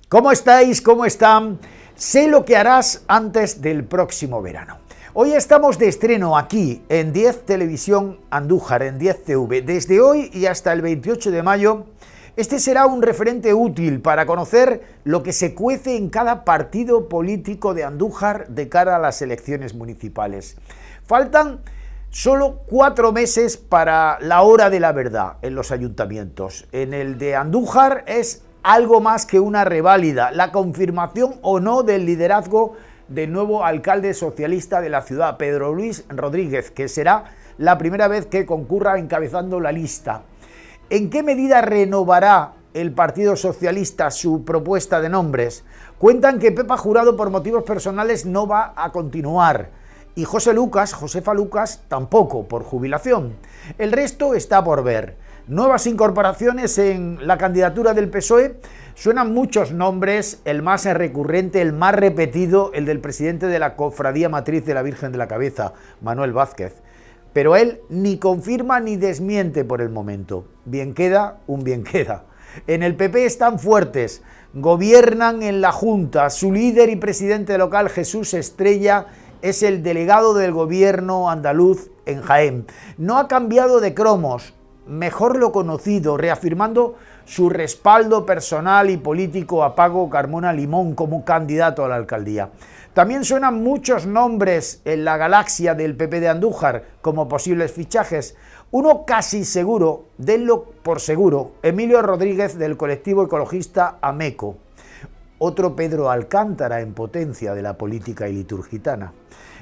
¿Cómo estáis? ¿Cómo están? Sé lo que harás antes del próximo verano. Hoy estamos de estreno aquí en 10 Televisión Andújar, en 10 TV. Desde hoy y hasta el 28 de mayo, este será un referente útil para conocer lo que se cuece en cada partido político de Andújar de cara a las elecciones municipales. Faltan solo 4 meses para la hora de la verdad en los ayuntamientos. En el de Andújar es algo más que una reválida, la confirmación o no del liderazgo del nuevo alcalde socialista de la ciudad, Pedro Luis Rodríguez, que será la primera vez que concurra encabezando la lista. ¿En qué medida renovará el Partido Socialista su propuesta de nombres? Cuentan que Pepa Jurado, por motivos personales, no va a continuar. Y Josefa Lucas, tampoco, por jubilación. El resto está por ver. Nuevas incorporaciones en la candidatura del PSOE. Suenan muchos nombres, el más recurrente, el más repetido, el del presidente de la Cofradía Matriz de la Virgen de la Cabeza, Manuel Vázquez. Pero él ni confirma ni desmiente por el momento. Bien queda, un bien queda. En el PP están fuertes, gobiernan en la Junta. Su líder y presidente local, Jesús Estrella, es el delegado del gobierno andaluz en Jaén. No ha cambiado de cromos, mejor lo conocido, reafirmando su respaldo personal y político a Paco Carmona Limón como candidato a la alcaldía. También suenan muchos nombres en la galaxia del PP de Andújar como posibles fichajes. Uno casi seguro, denlo por seguro, Emilio Rodríguez del colectivo ecologista Ameco. Otro Pedro Alcántara en potencia de la política iliturgitana.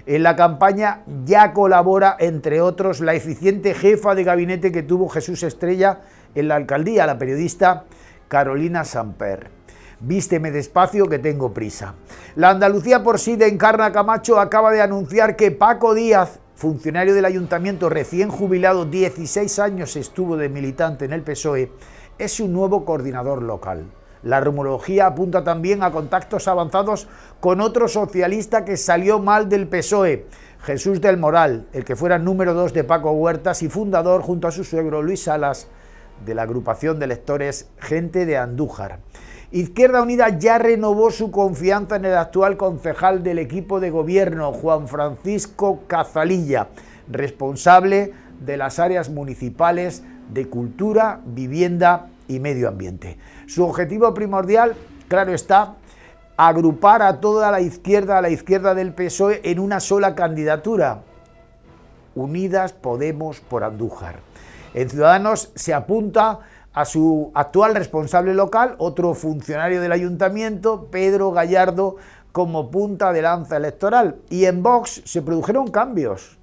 En la campaña ya colabora, entre otros, la eficiente jefa de gabinete que tuvo Jesús Estrella en la alcaldía, la periodista Carolina Samper. Vísteme despacio que tengo prisa. La Andalucía por sí de Encarna Camacho acaba de anunciar que Paco Díaz, funcionario del ayuntamiento recién jubilado, 16 años estuvo de militante en el PSOE, es su nuevo coordinador local. La rumorología apunta también a contactos avanzados con otro socialista que salió mal del PSOE, Jesús del Moral, el que fuera número 2 de Paco Huertas y fundador junto a su suegro Luis Salas de la agrupación de electores Gente de Andújar. Izquierda Unida ya renovó su confianza en el actual concejal del equipo de gobierno, Juan Francisco Cazalilla, responsable de las áreas municipales de Cultura, Vivienda y Medio Ambiente. Su objetivo primordial, claro está, agrupar a toda la izquierda del PSOE en una sola candidatura. Unidas Podemos por Andújar. En Ciudadanos se apunta a su actual responsable local, otro funcionario del ayuntamiento, Pedro Gallardo, como punta de lanza electoral. Y en Vox se produjeron cambios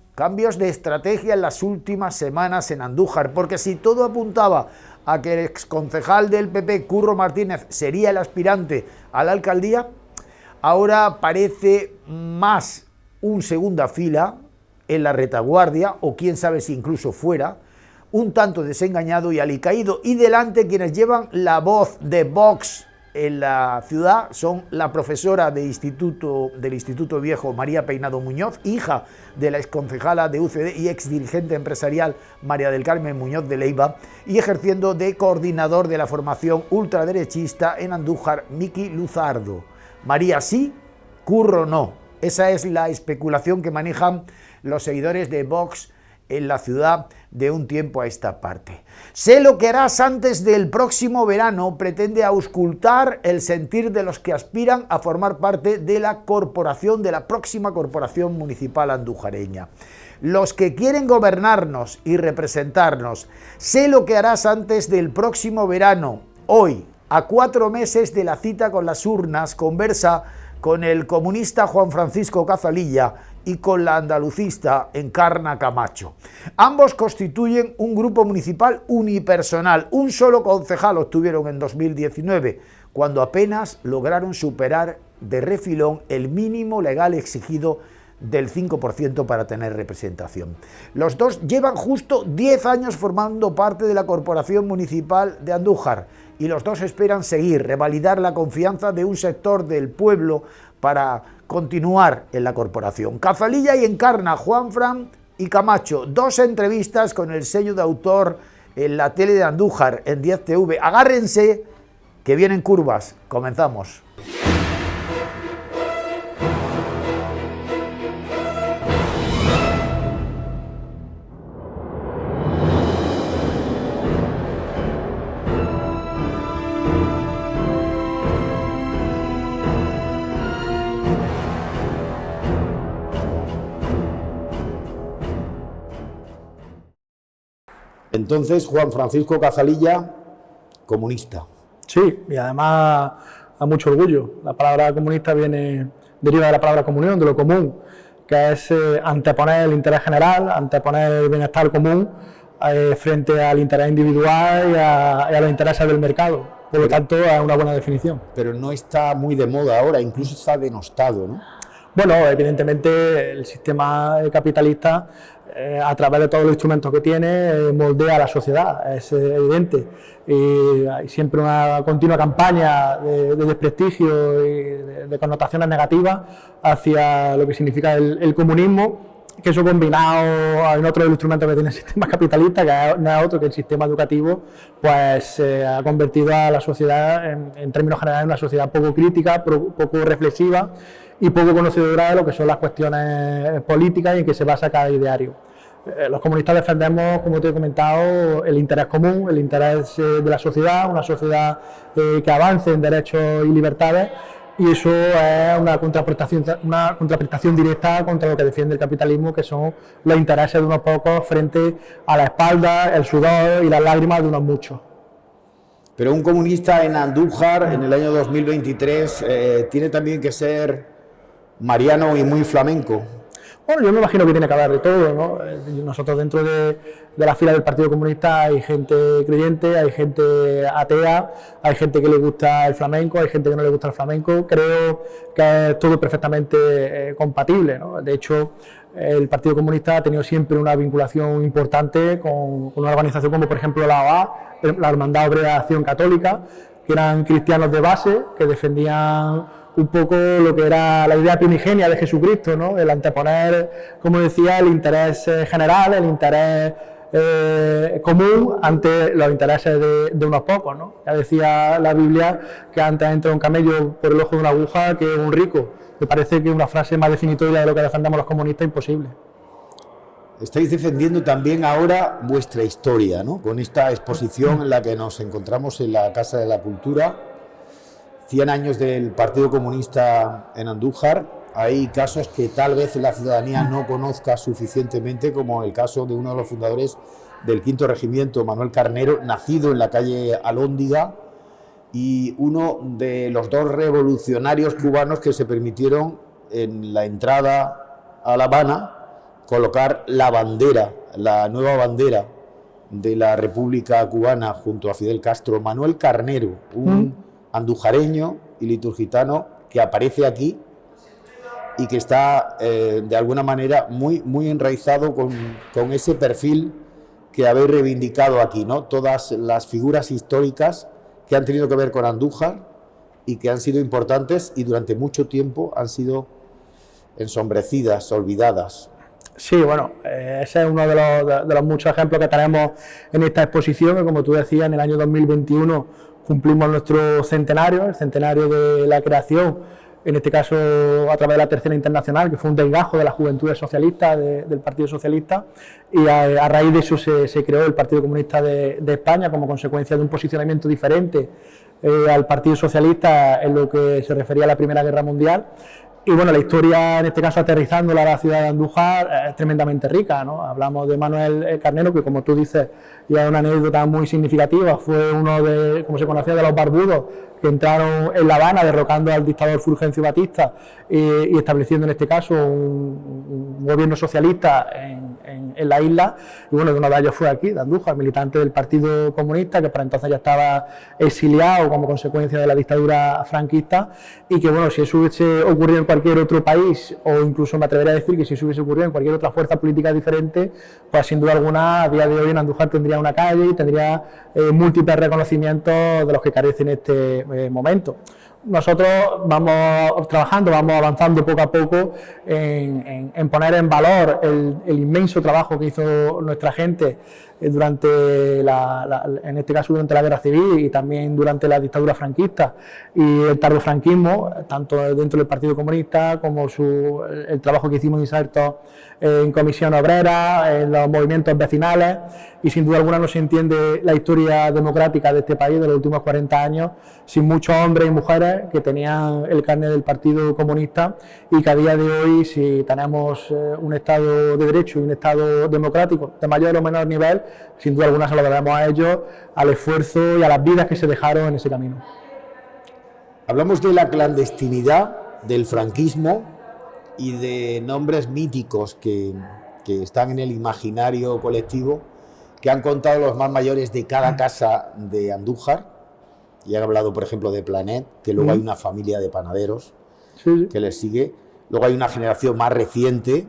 de estrategia en las últimas semanas en Andújar, porque si todo apuntaba a que el exconcejal del PP, Curro Martínez, sería el aspirante a la alcaldía, ahora parece más un segunda fila en la retaguardia, o quién sabe si incluso fuera, un tanto desengañado y alicaído, y delante quienes llevan la voz de Vox en la ciudad son la profesora del Instituto Viejo, María Peinado Muñoz, hija de la exconcejala de UCD y exdirigente empresarial María del Carmen Muñoz de Leiva, y ejerciendo de coordinador de la formación ultraderechista en Andújar, Miki Luzardo. María sí, Curro no. Esa es la especulación que manejan los seguidores de Vox en la ciudad de un tiempo a esta parte. Sé lo que harás antes del próximo verano pretende auscultar el sentir de los que aspiran a formar parte de la corporación, de la próxima corporación municipal andujareña. Los que quieren gobernarnos y representarnos. Sé lo que harás antes del próximo verano. Hoy, a 4 meses de la cita con las urnas, conversa con el comunista Juan Francisco Cazalilla y con la andalucista Encarna Camacho. Ambos constituyen un grupo municipal unipersonal. Un solo concejal obtuvieron en 2019, cuando apenas lograron superar de refilón el mínimo legal exigido del 5% para tener representación. Los dos llevan justo 10 años formando parte de la Corporación Municipal de Andújar y los dos esperan seguir, revalidar la confianza de un sector del pueblo para continuar en la corporación. Cazalilla y Encarna, Juanfran y Camacho, 2 entrevistas con el sello de autor en la tele de Andújar, en 10 TV. Agárrense Que vienen curvas, comenzamos. Entonces, Juan Francisco Cazalilla, comunista. Sí, y además a mucho orgullo. La palabra comunista deriva de la palabra comunión, de lo común, que es anteponer el interés general, anteponer el bienestar común frente al interés individual y a los intereses del mercado. Por lo tanto, es una buena definición. Pero no está muy de moda ahora, incluso está denostado, ¿no? Bueno, evidentemente el sistema capitalista, a través de todos los instrumentos que tiene, moldea a la sociedad, es evidente. Y hay siempre una continua campaña de desprestigio y de connotaciones negativas hacia lo que significa el comunismo, que eso combinado en otro de los instrumentos que tiene el sistema capitalista, que no es otro que el sistema educativo, pues ha convertido a la sociedad, en términos generales, en una sociedad poco crítica, poco reflexiva y poco conocedora de lo que son las cuestiones políticas y en que se basa cada ideario. Los comunistas defendemos, como te he comentado, el interés común, el interés de la sociedad, una sociedad que avance en derechos y libertades, y eso es una contraprestación directa contra lo que defiende el capitalismo, que son los intereses de unos pocos frente a la espalda, el sudor y las lágrimas de unos muchos. Pero un comunista en Andújar, en el año 2023, tiene también que ser mariano y muy flamenco. Bueno, yo me imagino que tiene que haber de todo, ¿no? Nosotros dentro de la fila del Partido Comunista hay gente creyente, hay gente atea, hay gente que le gusta el flamenco, hay gente que no le gusta el flamenco. Creo que es todo perfectamente compatible, ¿no? De hecho, el Partido Comunista ha tenido siempre una vinculación importante con una organización como, por ejemplo, la OA, la Hermandad Obrera de Acción Católica, que eran cristianos de base, que defendían un poco lo que era la idea primigenia de Jesucristo, ¿no? El anteponer, como decía, el interés general, el interés común ante los intereses de unos pocos, ¿no? Ya decía la Biblia que antes entra un camello por el ojo de una aguja que un rico. Me parece que una frase más definitoria de lo que defendemos los comunistas imposible. Estáis defendiendo también ahora vuestra historia, ¿no? Con esta exposición en la que nos encontramos en la Casa de la Cultura, 100 años del Partido Comunista en Andújar. Hay casos que tal vez la ciudadanía no conozca suficientemente, como el caso de uno de los fundadores del 5º Regimiento, Manuel Carnero, nacido en la calle Alhóndiga, y uno de los 2 revolucionarios cubanos que se permitieron en la entrada a La Habana colocar la bandera, la nueva bandera de la República Cubana junto a Fidel Castro. Manuel Carnero, un andujareño y liturgitano que aparece aquí y que está de alguna manera muy enraizado con ese perfil que habéis reivindicado aquí, ¿no? Todas las figuras históricas que han tenido que ver con Andújar y que han sido importantes y durante mucho tiempo han sido ensombrecidas, olvidadas. Sí, bueno, ese es uno de los muchos ejemplos que tenemos en esta exposición, que, como tú decías, en el año 2021 cumplimos nuestro centenario, el centenario de la creación, en este caso a través de la Tercera Internacional, que fue un desgajo de las juventudes socialistas del Partido Socialista, y a raíz de eso se creó el Partido Comunista de España como consecuencia de un posicionamiento diferente al Partido Socialista en lo que se refería a la Primera Guerra Mundial. Y bueno, la historia, en este caso aterrizándola a la ciudad de Andújar, es tremendamente rica, ¿no? Hablamos de Manuel Carnero, que, como tú dices, ya es una anécdota muy significativa, fue uno de, como se conocía, de los barbudos que entraron en La Habana derrocando al dictador Fulgencio Batista y estableciendo en este caso un gobierno socialista en la isla. Y bueno, uno de ellos fue aquí, de Andújar, militante del Partido Comunista, que para entonces ya estaba exiliado como consecuencia de la dictadura franquista, y que bueno, si eso hubiese ocurrido en cualquier otro país, o incluso me atrevería a decir que si eso hubiese ocurrido en cualquier otra fuerza política diferente, pues sin duda alguna a día de hoy en Andújar tendría una calle y tendría múltiples reconocimientos de los que carece en este momento. Nosotros vamos trabajando, vamos avanzando poco a poco en poner en valor el inmenso trabajo que hizo nuestra gente durante en este caso durante la guerra civil y también durante la dictadura franquista y el tardofranquismo, tanto dentro del Partido Comunista como el trabajo que hicimos insertos en Comisión Obrera, en los movimientos vecinales, y sin duda alguna no se entiende la historia democrática de este país de los últimos 40 años sin muchos hombres y mujeres que tenían el carnet del Partido Comunista, y que a día de hoy, si tenemos un Estado de Derecho y un Estado democrático de mayor o menor nivel, sin duda alguna se lo debemos a ellos, al esfuerzo y a las vidas que se dejaron en ese camino. Hablamos de la clandestinidad, del franquismo y de nombres míticos que están en el imaginario colectivo, que han contado los más mayores de cada casa de Andújar, y han hablado, por ejemplo, de Planet, que luego hay una familia de panaderos que les sigue, luego hay una generación más reciente,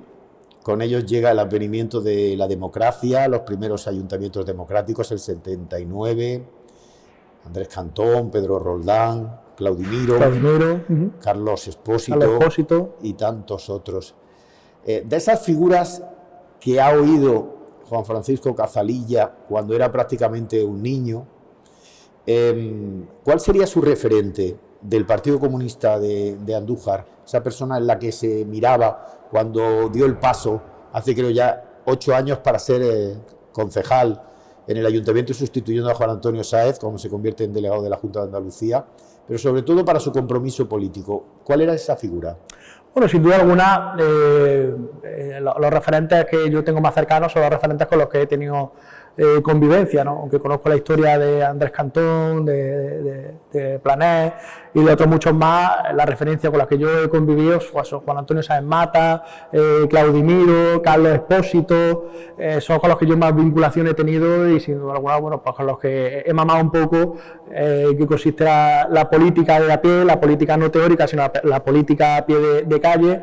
con ellos llega el advenimiento de la democracia, los primeros ayuntamientos democráticos, el 79, Andrés Cantón, Pedro Roldán, Claudimiro, Carlos Expósito y tantos otros. De esas figuras que ha oído Juan Francisco Cazalilla cuando era prácticamente un niño, ¿cuál sería su referente del Partido Comunista de Andújar? Esa persona en la que se miraba cuando dio el paso, hace creo ya 8 años, para ser concejal en el ayuntamiento, sustituyendo a Juan Antonio Sáez, cuando se convierte en delegado de la Junta de Andalucía, pero sobre todo para su compromiso político. ¿Cuál era esa figura? Bueno, sin duda alguna, los referentes que yo tengo más cercanos son los referentes con los que he tenido convivencia, ¿no? Aunque conozco la historia de Andrés Cantón, de Planet y de otros muchos más, la referencia con la que yo he convivido son Juan Antonio Sáenz Mata, Claudimiro, Carlos Expósito, son con los que yo más vinculación he tenido, y sin duda alguna, bueno, pues con los que he mamado un poco que consiste la política de a pie, la política no teórica, sino la política a pie de calle,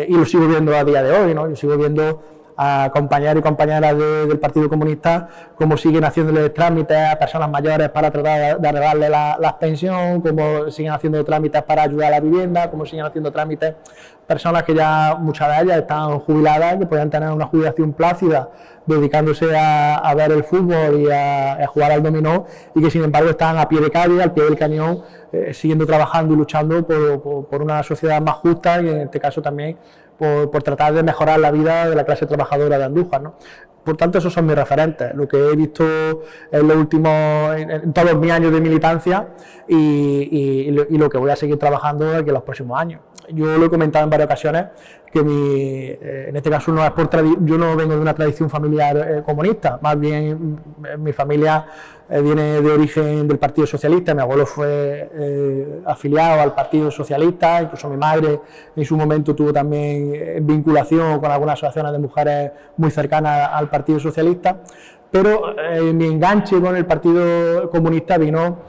y lo sigo viendo a día de hoy, ¿no? Yo sigo viendo a compañeros y compañeras del Partido Comunista cómo siguen haciéndole trámites a personas mayores para tratar de arreglarle la pensión, cómo siguen haciendo trámites para ayudar a la vivienda, cómo siguen haciendo trámites personas que ya, muchas de ellas están jubiladas, que podrían tener una jubilación plácida dedicándose a ver el fútbol y a jugar al dominó, y que sin embargo están a pie de calle, al pie del cañón, siguiendo trabajando y luchando por una sociedad más justa, y en este caso también por tratar de mejorar la vida de la clase trabajadora de Andújar, ¿no? Por tanto, esos son mis referentes, lo que he visto en todos mis años de militancia, y lo que voy a seguir trabajando en los próximos años. Yo lo he comentado en varias ocasiones, que en este caso no es yo no vengo de una tradición familiar comunista, más bien mi familia viene de origen del Partido Socialista. Mi abuelo fue afiliado al Partido Socialista, incluso mi madre en su momento tuvo también vinculación con algunas asociaciones de mujeres muy cercanas al Partido Socialista, pero mi enganche con el Partido Comunista vino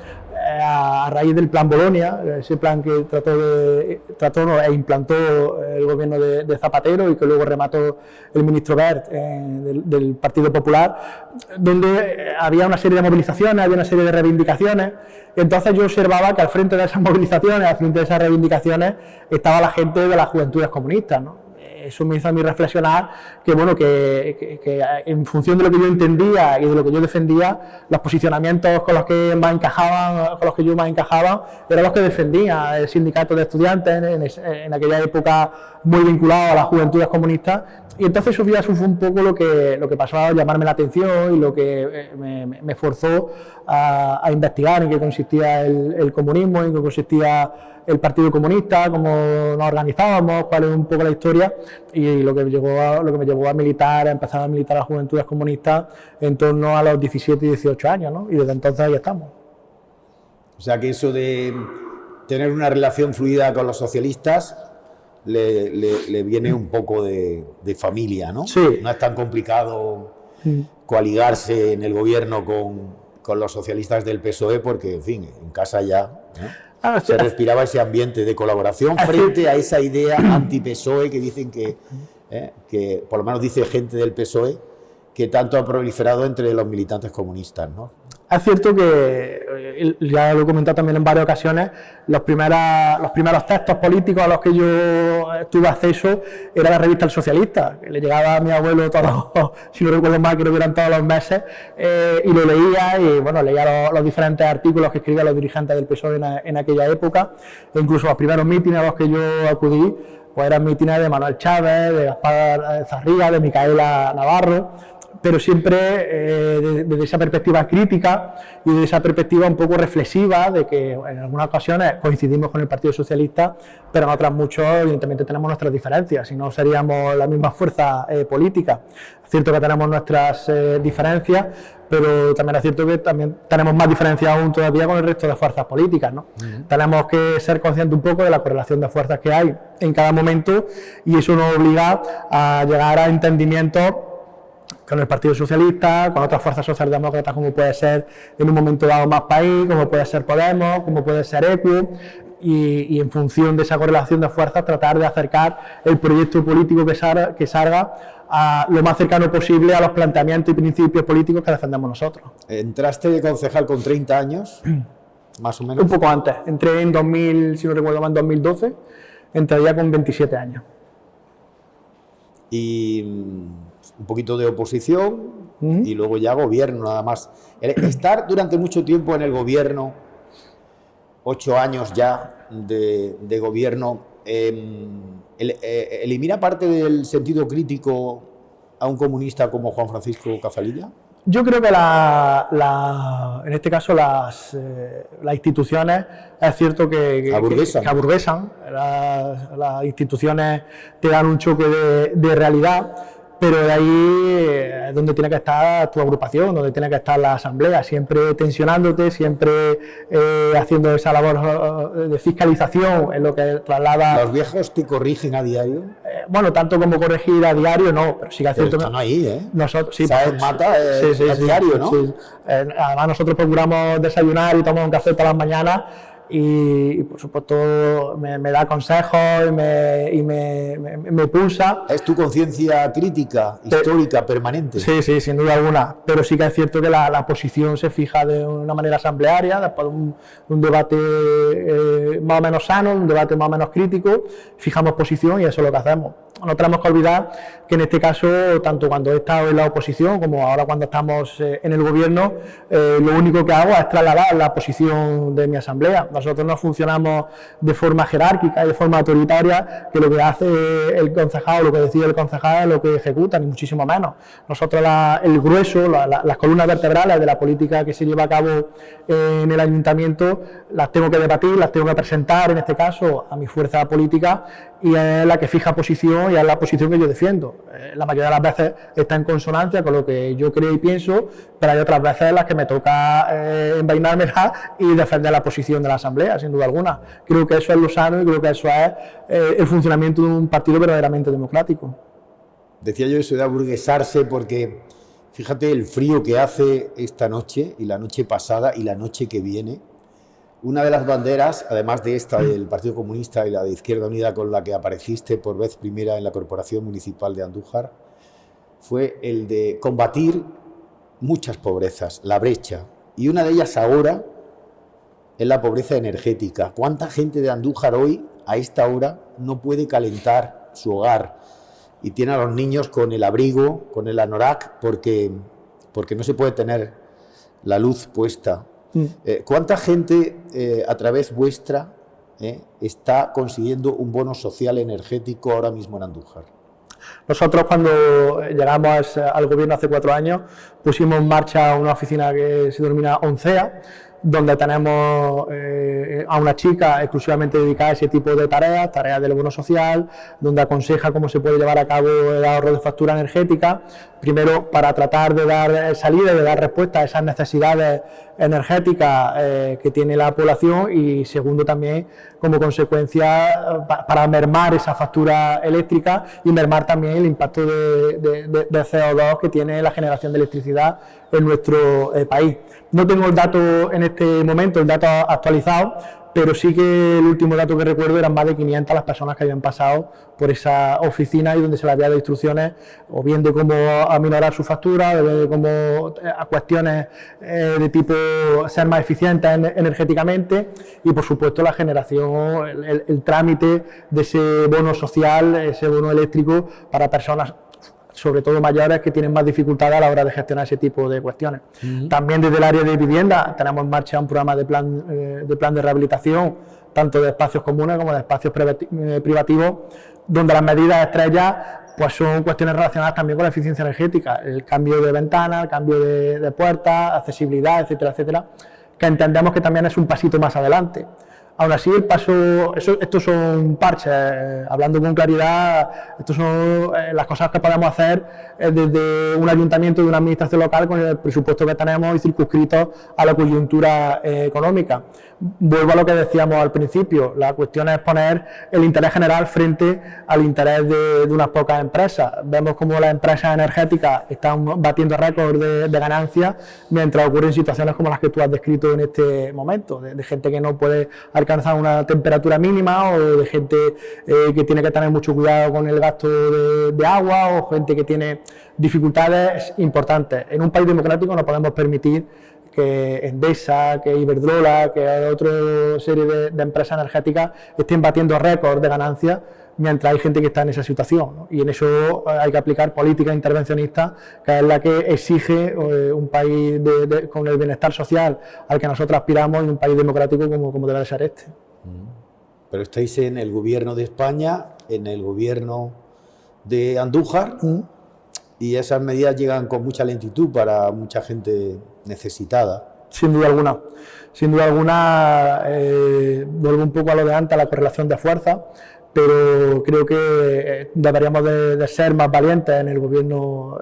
a raíz del Plan Bolonia, ese plan que trató e implantó el gobierno de Zapatero, y que luego remató el ministro Wert del Partido Popular, donde había una serie de movilizaciones, había una serie de reivindicaciones. Entonces yo observaba que al frente de esas movilizaciones, al frente de esas reivindicaciones, estaba la gente de las juventudes comunistas, ¿no? Eso me hizo a mí reflexionar que, bueno, que en función de lo que yo entendía y de lo que yo defendía, los posicionamientos con los que más encajaban, con los que yo más encajaba, eran los que defendía el sindicato de estudiantes en aquella época, muy vinculado a las juventudes comunistas. Y entonces eso fue un poco lo que pasó a llamarme la atención, y lo que me forzó a investigar en qué consistía el comunismo, en qué consistía el Partido Comunista, cómo nos organizábamos, cuál es un poco la historia, y lo que me llevó a militar, a empezar a militar a las juventudes comunistas en torno a los 17 y 18 años, ¿no? Y desde entonces ahí estamos. O sea que eso de tener una relación fluida con los socialistas le viene un poco de familia, ¿no? Sí. No es tan complicado coaligarse en el gobierno con los socialistas del PSOE, porque, en fin, en casa ya, ¿no? Se respiraba ese ambiente de colaboración frente a esa idea anti-PSOE que dicen que, por lo menos dice gente del PSOE, que tanto ha proliferado entre los militantes comunistas, ¿no? Es cierto que, ya lo he comentado también en varias ocasiones, los primeros textos políticos a los que yo tuve acceso era la revista El Socialista, que le llegaba a mi abuelo todos, si no recuerdo mal, creo que eran todos los meses, y lo leía, y bueno, leía los diferentes artículos que escribían los dirigentes del PSOE en aquella época, e incluso los primeros mítines a los que yo acudí, pues eran mítines de Manuel Chávez, de Gaspar Zarriga, de Micaela Navarro, pero siempre desde esa perspectiva crítica y desde esa perspectiva un poco reflexiva de que en algunas ocasiones coincidimos con el Partido Socialista, pero en otras muchos evidentemente tenemos nuestras diferencias, si no seríamos la misma fuerza política. Es cierto que tenemos nuestras diferencias, pero también es cierto que también tenemos más diferencias aún todavía con el resto de fuerzas políticas, ¿no? Tenemos que ser conscientes un poco de la correlación de fuerzas que hay en cada momento, y eso nos obliga a llegar a entendimientos con el Partido Socialista, con otras fuerzas socialdemócratas como puede ser en un momento dado Más País, como puede ser Podemos, como puede ser ECU, y en función de esa correlación de fuerzas tratar de acercar el proyecto político que salga a lo más cercano posible a los planteamientos y principios políticos que defendemos nosotros. ¿Entraste de concejal con 30 años, más o menos? Un poco antes, entré en 2000, si no recuerdo mal, en 2012, entré ya con 27 años. Y un poquito de oposición y luego ya gobierno, nada más. Estar durante mucho tiempo en el gobierno, 8 años ya de gobierno, ¿elimina parte del sentido crítico a un comunista como Juan Francisco Cazalilla? Yo creo que en este caso las instituciones, es cierto que aburguesan. Las instituciones te dan un choque de realidad, pero de ahí es donde tiene que estar tu agrupación, donde tiene que estar la asamblea, siempre tensionándote, siempre haciendo esa labor de fiscalización, en lo que traslada... ¿Los viejos te corrigen a diario? Bueno, tanto como corregir a diario, no, pero sí que es cierto... Están ahí, ¿eh? Nosotros, sí, ¿sabes? Mata a diario, ¿no? Sí. Además, nosotros procuramos desayunar y tomar un café todas las mañanas, y por supuesto me da consejos y me pulsa. ¿Es tu conciencia crítica, histórica, permanente? Sí, sin duda alguna, pero sí que es cierto que la posición se fija de una manera asamblearia, después de un debate más o menos sano, un debate más o menos crítico, fijamos posición y eso es lo que hacemos. No tenemos que olvidar que en este caso, tanto cuando he estado en la oposición como ahora cuando estamos en el gobierno, lo único que hago es trasladar la posición de mi asamblea. Nosotros no funcionamos de forma jerárquica y de forma autoritaria, que lo que hace el concejal, lo que decide el concejal es lo que ejecuta, ni muchísimo menos. Nosotros el grueso, las columnas vertebrales de la política que se lleva a cabo en el ayuntamiento, las tengo que debatir, las tengo que presentar, en este caso, a mi fuerza política, y es la que fija posición y es la posición que yo defiendo. La mayoría de las veces está en consonancia con lo que yo creo y pienso, pero hay otras veces en las que me toca envainármela y defender la posición de la Asamblea, sin duda alguna. Creo que eso es lo sano y creo que eso es el funcionamiento de un partido verdaderamente democrático. Decía yo eso de aburguesarse porque fíjate el frío que hace esta noche y la noche pasada y la noche que viene. Una de las banderas, además de esta del Partido Comunista y la de Izquierda Unida con la que apareciste por vez primera en la Corporación Municipal de Andújar, fue el de combatir muchas pobrezas, la brecha. Y una de ellas ahora es la pobreza energética. ¿Cuánta gente de Andújar hoy, a esta hora, no puede calentar su hogar? Y tiene a los niños con el abrigo, con el anorak, porque no se puede tener la luz puesta. ¿Cuánta gente a través vuestra está consiguiendo un bono social energético ahora mismo en Andújar? Nosotros, cuando llegamos al gobierno hace 4 años, pusimos en marcha una oficina que se denomina ONCEA, donde tenemos a una chica exclusivamente dedicada a ese tipo de tareas del bono social, donde aconseja cómo se puede llevar a cabo el ahorro de factura energética, primero para tratar de dar salida, de dar respuesta a esas necesidades energéticas que tiene la población, y segundo también como consecuencia para mermar esa factura eléctrica y mermar también el impacto de CO2 que tiene la generación de electricidad en nuestro país. No tengo el dato en este momento, el dato actualizado, pero sí que el último dato que recuerdo eran más de 500 las personas que habían pasado por esa oficina y donde se les había dado instrucciones o bien de cómo aminorar su factura, o de cómo a cuestiones de tipo ser más eficientes energéticamente y por supuesto la generación, el trámite de ese bono social, ese bono eléctrico para personas sobre todo mayores que tienen más dificultades a la hora de gestionar ese tipo de cuestiones. También desde el área de vivienda tenemos en marcha un programa de plan de rehabilitación, tanto de espacios comunes como de espacios privativos, donde las medidas estrellas pues son cuestiones relacionadas también con la eficiencia energética, el cambio de ventanas, el cambio de puertas, accesibilidad, etcétera, etcétera, que entendemos que también es un pasito más adelante. Aún así, estos son parches, hablando con claridad, estos son las cosas que podemos hacer desde un ayuntamiento, de una administración local, con el presupuesto que tenemos y circunscritos a la coyuntura económica. Vuelvo a lo que decíamos al principio, la cuestión es poner el interés general frente al interés de unas pocas empresas. Vemos como las empresas energéticas están batiendo récords de ganancias, mientras ocurren situaciones como las que tú has descrito en este momento, de gente que no puede alcanzar una temperatura mínima, o de gente que tiene que tener mucho cuidado con el gasto de agua, o gente que tiene dificultades importantes. En un país democrático no podemos permitir que Endesa, que Iberdrola, que otra serie de empresas energéticas estén batiendo récords de ganancias mientras hay gente que está en esa situación, ¿no? Y en eso hay que aplicar política intervencionista, que es la que exige un país con el bienestar social al que nosotros aspiramos, y un país democrático como debe ser este. Pero estáis en el gobierno de España, en el gobierno de Andújar, y esas medidas llegan con mucha lentitud para mucha gente necesitada. Sin duda alguna. Sin duda alguna, vuelvo un poco a lo de antes, a la correlación de fuerzas, pero creo que deberíamos de ser más valientes en el gobierno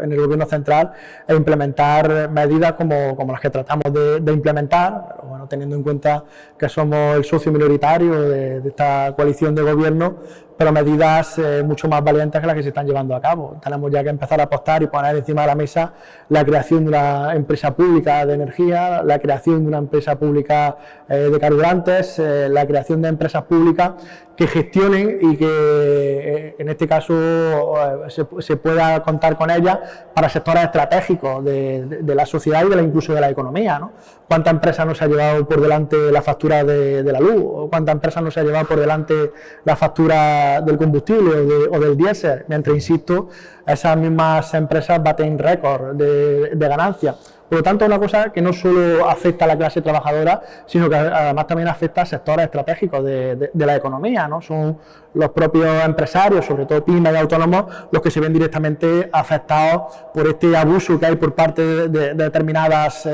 central e implementar medidas como las que tratamos de implementar, pero bueno, teniendo en cuenta que somos el socio minoritario de esta coalición de gobierno, pero medidas mucho más valientes que las que se están llevando a cabo. Tenemos ya que empezar a apostar y poner encima de la mesa la creación de una empresa pública de energía, la creación de una empresa pública de carburantes, la creación de empresas públicas que gestionen y que en este caso se pueda contar con ellas para sectores estratégicos de la sociedad y incluso de la economía, ¿no? ¿Cuántas empresas nos ha llevado por delante la factura de la luz? ¿O cuántas empresas nos ha llevado por delante la factura del combustible o del diésel? Mientras, insisto, esas mismas empresas baten récord de ganancias. Por lo tanto, es una cosa que no solo afecta a la clase trabajadora, sino que además también afecta a sectores estratégicos de la economía, ¿no? Son los propios empresarios, sobre todo pymes y autónomos, los que se ven directamente afectados por este abuso que hay por parte de determinadas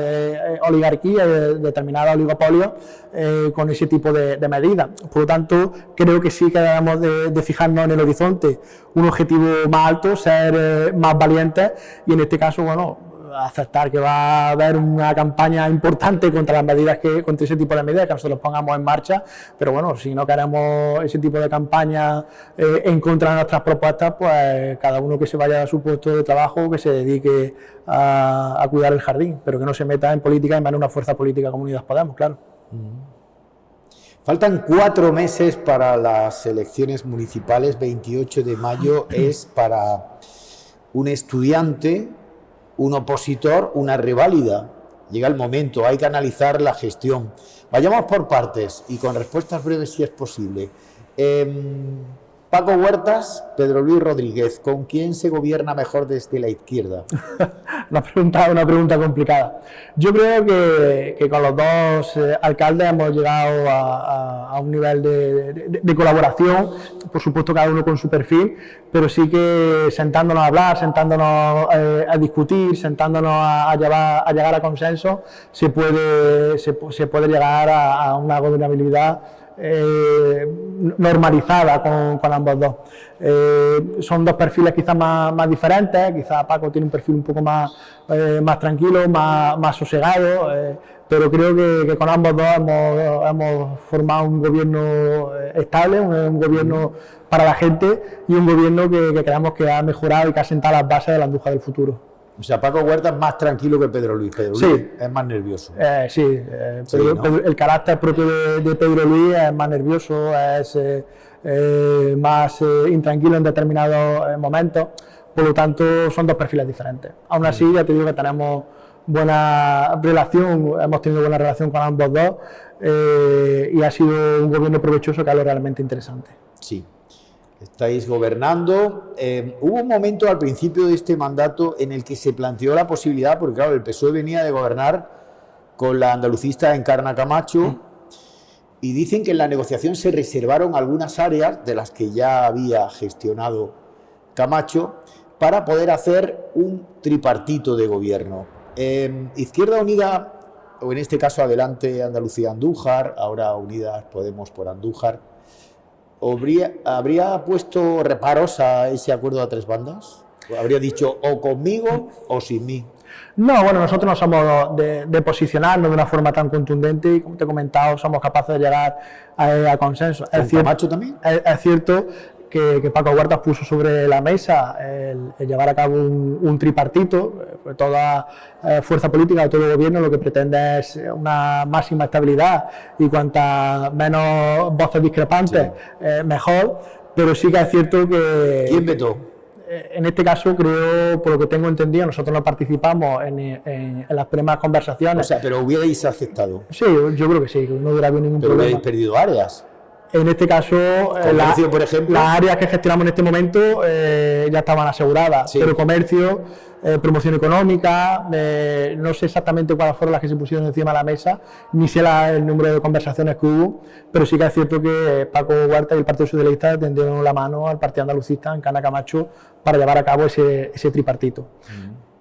oligarquías, de determinados oligopolios, con ese tipo de medidas. Por lo tanto, creo que sí que debemos de fijarnos en el horizonte un objetivo más alto, ser más valientes y en este caso, bueno, aceptar que va a haber una campaña importante contra ese tipo de medidas que nosotros pongamos en marcha, pero bueno, si no queremos ese tipo de campaña en contra de nuestras propuestas, pues cada uno que se vaya a su puesto de trabajo, que se dedique a cuidar el jardín, pero que no se meta en política en manos de una fuerza política como Unidas Podemos, claro. Faltan 4 meses para las elecciones municipales. 28 de mayo es para un estudiante, un opositor, una reválida. Llega el momento, hay que analizar la gestión. Vayamos por partes y con respuestas breves si es posible. Paco Huertas, Pedro Luis Rodríguez, ¿con quién se gobierna mejor desde la izquierda? Una pregunta complicada. Yo creo que con los dos alcaldes hemos llegado a un nivel de colaboración, por supuesto cada uno con su perfil, pero sí que sentándonos a hablar, sentándonos a discutir, sentándonos a llegar a consenso, se puede llegar a una gobernabilidad normalizada con ambos dos. Son dos perfiles quizás más diferentes, quizás Paco tiene un perfil un poco más tranquilo, más sosegado, pero creo que con ambos dos hemos formado un gobierno estable, un gobierno para la gente y un gobierno que creemos que ha mejorado y que ha sentado las bases de la Andújar del futuro. O sea, Paco Huerta es más tranquilo que Pedro Luis. Pedro Luis es más nervioso. El carácter propio de Pedro Luis es más nervioso, es más intranquilo en determinados momentos. Por lo tanto, son dos perfiles diferentes. Aún así, ya te digo que tenemos buena relación, hemos tenido buena relación con ambos dos y ha sido un gobierno provechoso que es lo realmente interesante. Sí. Estáis gobernando. Hubo un momento al principio de este mandato en el que se planteó la posibilidad, porque claro, el PSOE venía de gobernar con la andalucista Encarna Camacho, y dicen que en la negociación se reservaron algunas áreas de las que ya había gestionado Camacho para poder hacer un tripartito de gobierno. Izquierda Unida, o en este caso Adelante Andalucía Andújar, ahora Unidas Podemos por Andújar, ¿habría puesto reparos a ese acuerdo a tres bandas? ¿Habría dicho o conmigo o sin mí? No, bueno, nosotros no somos de posicionarnos de una forma tan contundente y, como te he comentado, somos capaces de llegar a consenso. ¿Con Camacho también? Es cierto que Paco Huerta puso sobre la mesa el llevar a cabo un tripartito. Toda fuerza política, todo gobierno lo que pretende es una máxima estabilidad y cuantas menos voces discrepantes, mejor, pero sí que es cierto que... ¿Quién vetó? En este caso, creo, por lo que tengo entendido, nosotros no participamos en las primeras conversaciones. O sea, pero hubierais aceptado. Sí, yo creo que sí, que no hubiera habido ningún problema. Pero problema. hubierais perdido áreas. En este caso, comercio, por ejemplo, las áreas que gestionamos en este momento ya estaban aseguradas, pero comercio, promoción económica, no sé exactamente cuáles fueron las que se pusieron encima de la mesa, ni sé el número de conversaciones que hubo, pero sí que es cierto que Paco Huerta y el Partido Socialista tendieron la mano al Partido Andalucista, Encarna Camacho, para llevar a cabo ese tripartito.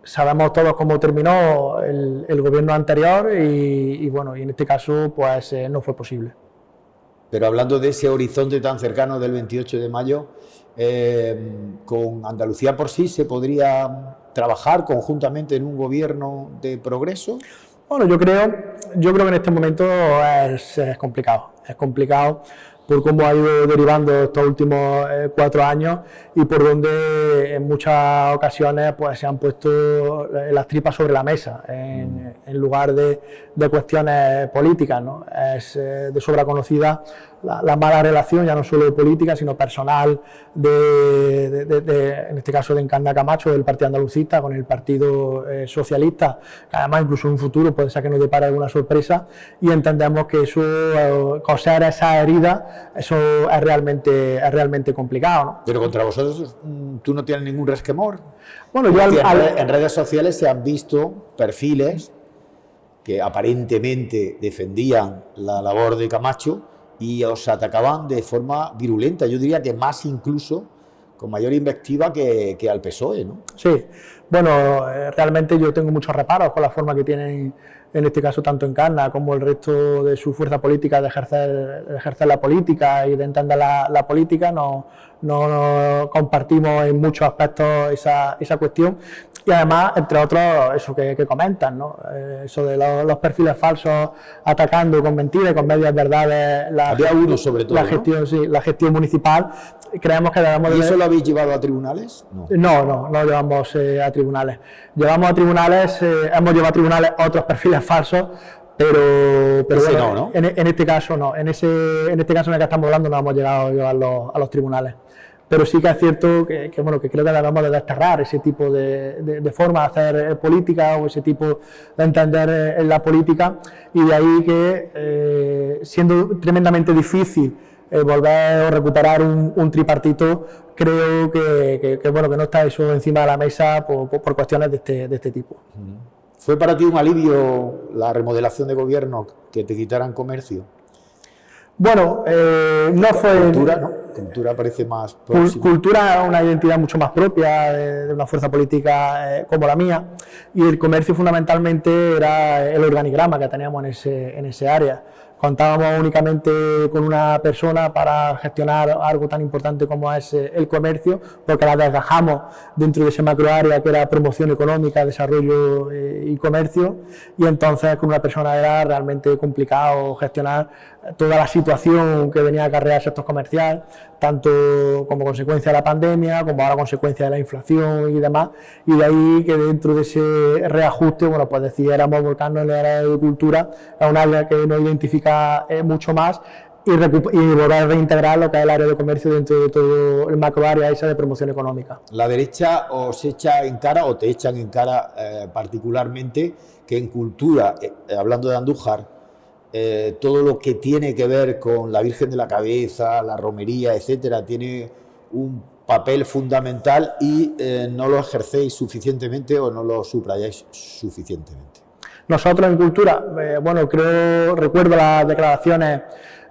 Sabemos todos cómo terminó el gobierno anterior y bueno, y en este caso pues no fue posible. Pero hablando de ese horizonte tan cercano del 28 de mayo, ¿con Andalucía por sí se podría trabajar conjuntamente en un gobierno de progreso? Bueno, yo creo que en este momento es complicado. Es complicado por cómo ha ido derivando estos últimos 4 años y por donde en muchas ocasiones pues se han puesto las tripas sobre la mesa en lugar de cuestiones políticas, ¿no? Es de sobra conocida la mala relación, ya no solo de política, sino personal, en este caso de Encarna Camacho, del Partido Andalucista, con el Partido Socialista, que además incluso en un futuro puede ser que nos depare alguna sorpresa, y entendemos que eso, coser esa herida, eso es realmente complicado, ¿no? Pero contra vosotros, ¿tú no tienes ningún resquemor? Bueno, en redes sociales se han visto perfiles que aparentemente defendían la labor de Camacho y os atacaban de forma virulenta, yo diría que más incluso, con mayor invectiva que al PSOE, ¿no? Sí, bueno, realmente yo tengo muchos reparos con la forma que tienen, en este caso, tanto Encarna como el resto de su fuerza política de ejercer la política y de entender la política. No compartimos en muchos aspectos esa cuestión. Y además, entre otros, eso que comentan, ¿no? Eso de los perfiles falsos atacando con mentiras y con medias verdades la gestión municipal. Creemos que debemos... ¿Y eso lo habéis llevado a tribunales? No lo llevamos a tribunales. Hemos llevado a tribunales otros perfiles falsos, pero bueno, en este caso no. En este caso en el que estamos hablando no hemos llegado a llevarlo a los tribunales. Pero sí que es cierto que creo que debemos de desterrar ese tipo de forma de hacer política o ese tipo de entender en la política, y de ahí que, siendo tremendamente difícil volver a recuperar un tripartito, creo que no está eso encima de la mesa por cuestiones de este tipo. ¿Fue para ti un alivio la remodelación de gobierno, que te quitaran comercio? Bueno, no fue... Cultura, ¿no? Cultura parece más próxima. Cultura es una identidad mucho más propia de una fuerza política como la mía, y el comercio fundamentalmente era el organigrama que teníamos en ese área. Contábamos únicamente con una persona para gestionar algo tan importante como es el comercio, porque la desgajamos dentro de ese macroárea que era promoción económica, desarrollo y comercio, y entonces con una persona era realmente complicado gestionar toda la situación que venía a acarrear el sector comercial, tanto como consecuencia de la pandemia, como ahora consecuencia de la inflación y demás, y de ahí que dentro de ese reajuste, bueno, pues decidiéramos volcarnos en el área de agricultura, a un área que nos identifica mucho más, y volver a reintegrar lo que es el área de comercio dentro de todo el macro área esa de promoción económica. La derecha os echa en cara, o te echan en cara particularmente, que en cultura, hablando de Andújar, todo lo que tiene que ver con la Virgen de la Cabeza, la romería, etcétera, tiene un papel fundamental y no lo ejercéis suficientemente o no lo subrayáis suficientemente. Nosotros en cultura, bueno, recuerdo las declaraciones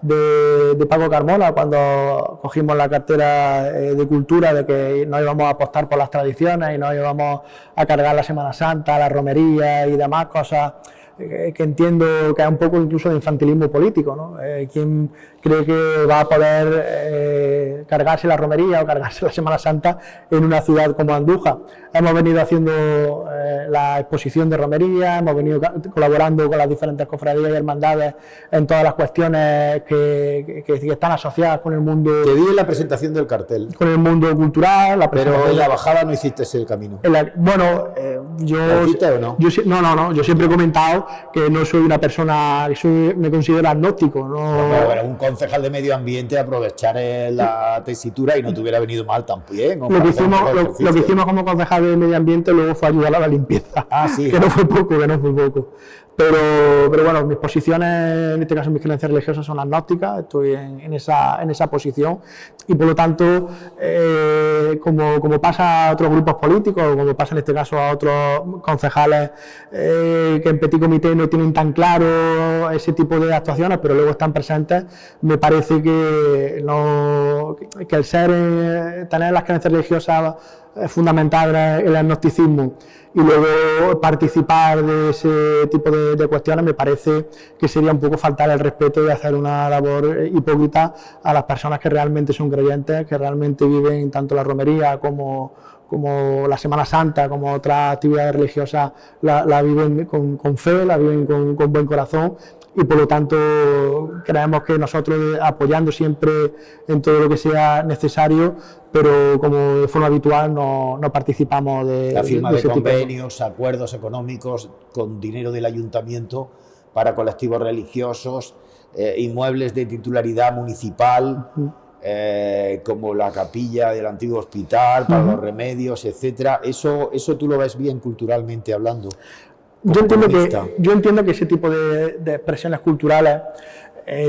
de Paco Carmona cuando cogimos la cartera de cultura, de que no íbamos a apostar por las tradiciones y no íbamos a cargar la Semana Santa, la romería y demás cosas que entiendo que es un poco incluso de infantilismo político, ¿no? ¿Quién cree que va a poder cargarse la romería o cargarse la Semana Santa en una ciudad como Andújar? Hemos venido haciendo la exposición de romería, hemos venido colaborando con las diferentes cofradías y hermandades en todas las cuestiones que están asociadas con el mundo. Te vi en la presentación del cartel. Con el mundo cultural. Pero en la bajada no hiciste ese camino. ¿Lo hiciste o no? Yo siempre he comentado que no soy una persona, me considero agnóstico. Bueno, un concejal de medio ambiente aprovechar la tesitura y no te hubiera venido mal también. Lo que hicimos como concejal de medio ambiente luego fue ayudar a la limpieza. Sí. Que no fue poco. Pero bueno, mis posiciones, en este caso mis creencias religiosas son agnósticas, estoy en esa posición y por lo tanto, como pasa a otros grupos políticos, como pasa en este caso a otros concejales que en petit comité no tienen tan claro ese tipo de actuaciones, pero luego están presentes, me parece que el tener las creencias religiosas fundamentadas en el agnosticismo y luego participar de ese tipo de cuestiones me parece que sería un poco faltar el respeto y hacer una labor hipócrita a las personas que realmente son creyentes, que realmente viven tanto la romería como la Semana Santa, como otras actividades religiosas, la viven con fe, la viven con buen corazón. Y por lo tanto creemos que nosotros apoyando siempre en todo lo que sea necesario, pero como de forma habitual no participamos de la firma de convenios, tipo. Acuerdos económicos con dinero del ayuntamiento para colectivos religiosos, inmuebles de titularidad municipal, como la capilla del antiguo hospital, para los remedios, etcétera. Eso tú lo ves bien culturalmente hablando. Yo entiendo que ese tipo de expresiones culturales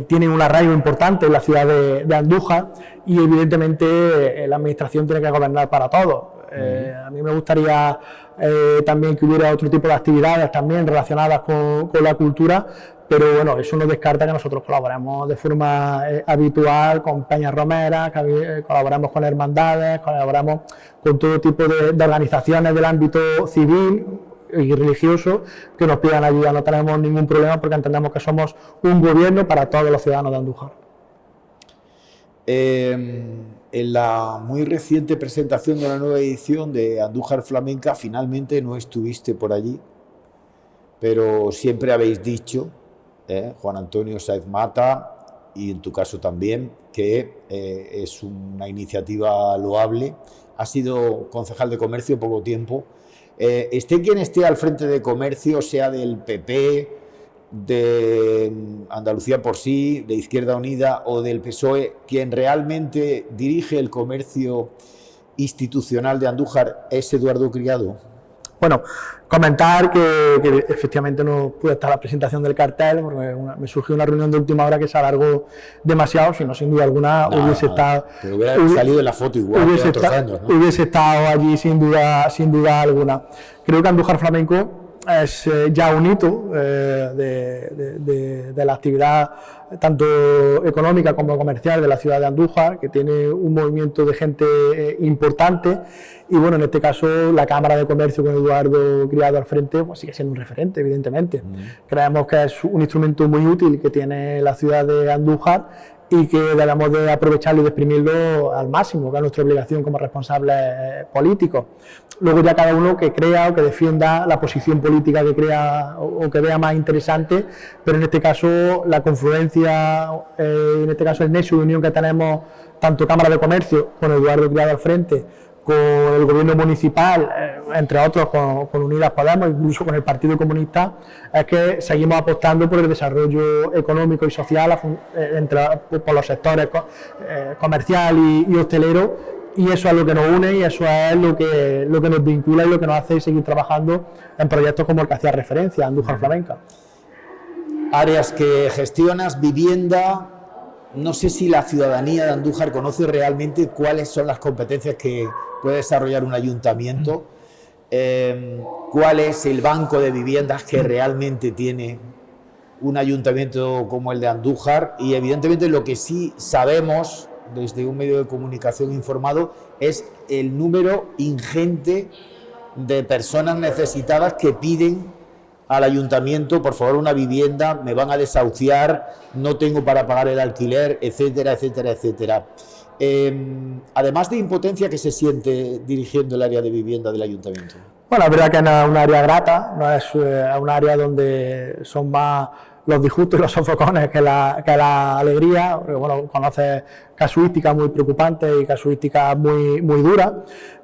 tienen un arraigo importante en la ciudad de Andújar y evidentemente la administración tiene que gobernar para todos. A mí me gustaría también que hubiera otro tipo de actividades también relacionadas con la cultura, pero bueno, eso no descarta que nosotros colaboremos de forma habitual con peñas romeras, que colaboremos con hermandades, colaboremos con todo tipo de organizaciones del ámbito civil y religioso que nos pidan ayuda. No tenemos ningún problema porque entendemos que somos un gobierno para todos los ciudadanos de Andújar. En la muy reciente presentación de la nueva edición de Andújar Flamenca, finalmente no estuviste por allí, pero siempre habéis dicho, Juan Antonio Sáez Mata, y en tu caso también, que es una iniciativa loable. Has sido concejal de comercio poco tiempo. Esté quien esté al frente de comercio, sea del PP, de Andalucía por sí, de Izquierda Unida o del PSOE, quien realmente dirige el comercio institucional de Andújar es Eduardo Criado. Bueno, comentar que efectivamente no pude estar a la presentación del cartel porque me surgió una reunión de última hora que se alargó demasiado, si no, sin duda alguna hubiese estado... Pero hubiera salido en la foto igual que otros años, ¿no? Hubiese estado allí sin duda alguna. Creo que Andújar Flamenco es ya un hito de la actividad tanto económica como comercial de la ciudad de Andújar, que tiene un movimiento de gente importante y bueno, en este caso la Cámara de Comercio con Eduardo Criado al frente pues sigue siendo un referente, evidentemente. Creemos que es un instrumento muy útil que tiene la ciudad de Andújar y que debemos de aprovecharlo y de exprimirlo al máximo, que es nuestra obligación como responsables políticos. Luego ya cada uno que crea o que defienda la posición política que crea o que vea más interesante, pero en este caso la confluencia, en este caso el nexo de unión que tenemos tanto Cámara de Comercio con Eduardo Criado al frente, con el gobierno municipal, entre otros con Unidas Podemos, incluso con el Partido Comunista, es que seguimos apostando por el desarrollo económico y social por los sectores comercial y hostelero, y eso es lo que nos une y eso es lo que nos vincula y lo que nos hace seguir trabajando en proyectos como el que hacía referencia, Andújar Flamenca. Áreas que gestionas, vivienda. No sé si la ciudadanía de Andújar conoce realmente cuáles son las competencias que puede desarrollar un ayuntamiento, cuál es el banco de viviendas que realmente tiene un ayuntamiento como el de Andújar, y evidentemente lo que sí sabemos desde un medio de comunicación informado es el número ingente de personas necesitadas que piden al ayuntamiento, por favor, una vivienda, me van a desahuciar, no tengo para pagar el alquiler, etcétera, etcétera, etcétera. Además de impotencia, ¿qué se siente dirigiendo el área de vivienda del ayuntamiento? Bueno, la verdad que no es un área grata, no es un área donde son más los disgustos y los sofocones que la alegría, porque bueno, conoces casuísticas muy preocupantes y casuísticas muy duras,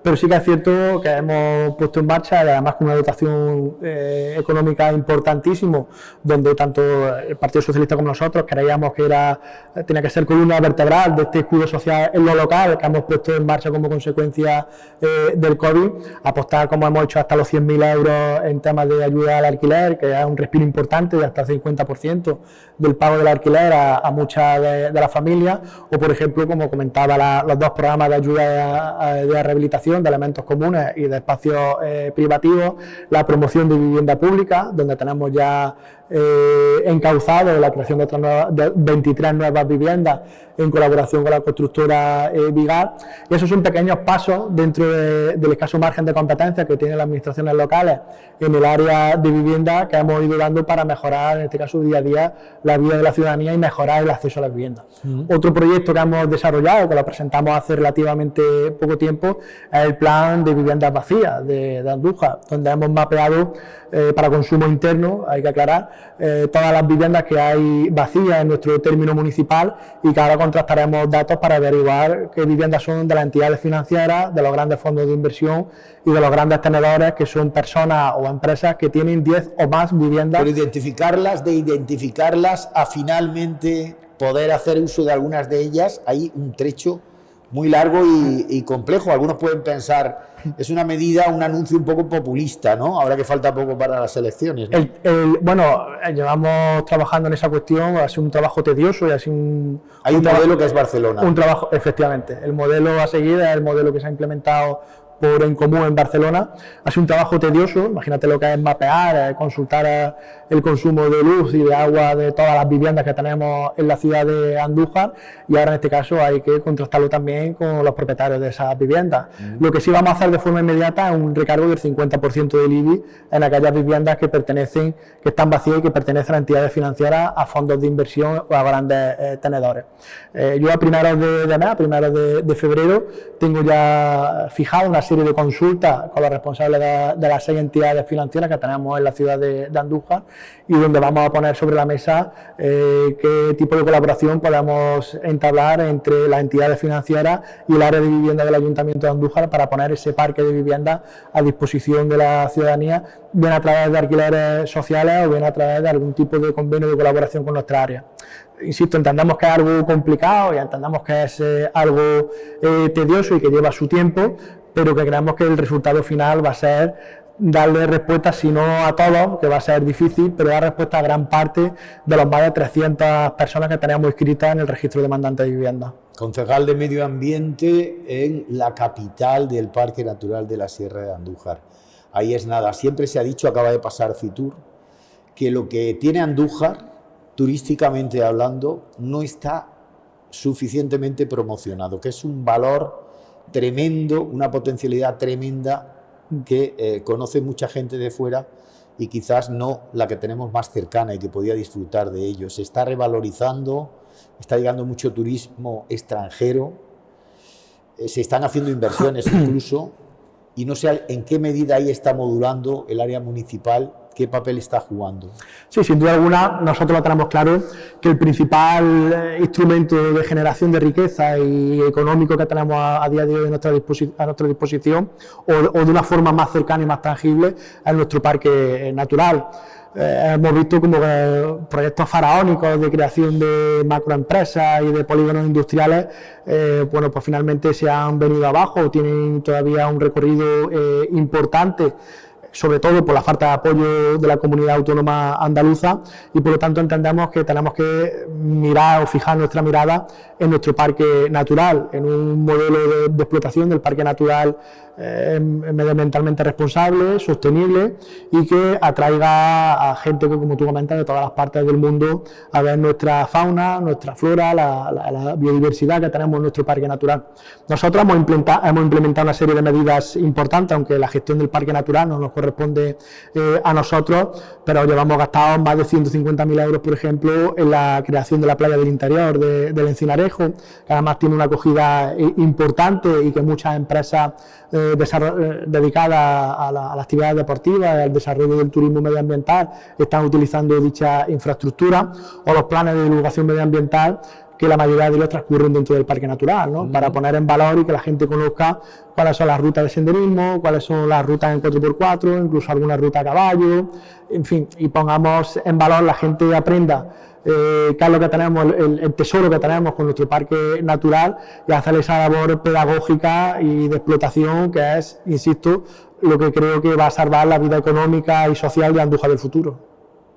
pero sí que es cierto que hemos puesto en marcha, y además con una dotación económica importantísima, donde tanto el Partido Socialista como nosotros creíamos que tenía que ser columna vertebral de este escudo social en lo local que hemos puesto en marcha como consecuencia del COVID, apostar como hemos hecho hasta los 100.000 euros en temas de ayuda al alquiler, que es un respiro importante de hasta el 50% del pago del alquiler a muchas de las familias, o por ejemplo, como comentaba, los dos programas de ayuda de rehabilitación de elementos comunes y de espacios privativos, la promoción de vivienda pública, donde tenemos ya encauzado la creación de 23 nuevas viviendas en colaboración con la constructora Vigar, y esos son pequeños pasos dentro del escaso margen de competencia que tienen las administraciones locales en el área de vivienda que hemos ido dando para mejorar, en este caso día a día, la vida de la ciudadanía y mejorar el acceso a las viviendas. Otro proyecto que hemos desarrollado, que lo presentamos hace relativamente poco tiempo, es el plan de viviendas vacías de Andújar, donde hemos mapeado para consumo interno, hay que aclarar, todas las viviendas que hay vacías en nuestro término municipal, y que ahora contrastaremos datos para averiguar qué viviendas son de las entidades financieras, de los grandes fondos de inversión y de los grandes tenedores, que son personas o empresas que tienen 10 o más viviendas. Pero identificarlas a finalmente poder hacer uso de algunas de ellas, hay un trecho muy largo y complejo. Algunos pueden pensar, es una medida, un anuncio un poco populista, ¿no? Ahora que falta poco para las elecciones, ¿no? Bueno, llevamos trabajando en esa cuestión, ha sido un trabajo tedioso y ha sido Hay un modelo que es Barcelona. Un trabajo, efectivamente, el modelo a seguir es el modelo que se ha implementado por En Comú en Barcelona. Ha sido un trabajo tedioso, imagínate lo que es mapear, consultar el consumo de luz y de agua de todas las viviendas que tenemos en la ciudad de Andújar, y ahora en este caso hay que contrastarlo también con los propietarios de esas viviendas. Lo que sí vamos a hacer de forma inmediata es un recargo del 50% del IBI en aquellas viviendas que están vacías y que pertenecen a entidades financieras, a fondos de inversión o a grandes tenedores. Yo a primeros de febrero tengo ya fijado una serie de consultas con los responsables de las 6 entidades financieras que tenemos en la ciudad de Andújar, y donde vamos a poner sobre la mesa qué tipo de colaboración podemos entablar entre las entidades financieras y el área de vivienda del Ayuntamiento de Andújar para poner ese parque de viviendas a disposición de la ciudadanía, bien a través de alquileres sociales o bien a través de algún tipo de convenio de colaboración con nuestra área. Insisto, entendemos que es algo complicado y entendemos que es algo tedioso y que lleva su tiempo, pero que creemos que el resultado final va a ser darle respuesta, si no a todos, que va a ser difícil, pero dar respuesta a gran parte de los más de 300 personas que tenemos inscritas en el registro de demandantes de vivienda. Concejal de Medio Ambiente en la capital del Parque Natural de la Sierra de Andújar. Ahí es nada, siempre se ha dicho, acaba de pasar Fitur, que lo que tiene Andújar, turísticamente hablando, no está suficientemente promocionado, que es un valor tremendo, una potencialidad tremenda que conoce mucha gente de fuera y quizás no la que tenemos más cercana y que podía disfrutar de ello. Se está revalorizando, está llegando mucho turismo extranjero, se están haciendo inversiones incluso, y no sé en qué medida ahí está modulando el área municipal, qué papel está jugando. Sí, sin duda alguna, nosotros lo tenemos claro que el principal instrumento de generación de riqueza y económico que tenemos a día de hoy a nuestra disposición, o de una forma más cercana y más tangible, es nuestro parque natural. Hemos visto como proyectos faraónicos de creación de macroempresas y de polígonos industriales, bueno, pues finalmente se han venido abajo, tienen todavía un recorrido importante, sobre todo por la falta de apoyo de la comunidad autónoma andaluza, y por lo tanto entendemos que tenemos que mirar o fijar nuestra mirada en nuestro parque natural, en un modelo de explotación del parque natural medioambientalmente responsable, sostenible, y que atraiga a gente que, como tú comentas, de todas las partes del mundo a ver nuestra fauna, nuestra flora, la biodiversidad que tenemos en nuestro parque natural. Nosotros hemos implementado una serie de medidas importantes, aunque la gestión del parque natural no nos corresponde a nosotros, pero llevamos gastados más de 150.000 euros, por ejemplo, en la creación de la playa del interior del Encinarejo, que además tiene una acogida importante y que muchas empresas dedicadas a la actividad deportiva, al desarrollo del turismo medioambiental, están utilizando dicha infraestructura, o los planes de divulgación medioambiental, que la mayoría de ellos transcurren dentro del parque natural, ¿no? Para poner en valor y que la gente conozca cuáles son las rutas de senderismo, cuáles son las rutas en 4x4, incluso alguna ruta a caballo, en fin, y pongamos en valor, la gente aprenda qué es lo que tenemos, el tesoro que tenemos con nuestro parque natural, y hacer esa labor pedagógica y de explotación que es, insisto, lo que creo que va a salvar la vida económica y social de Andújar del futuro.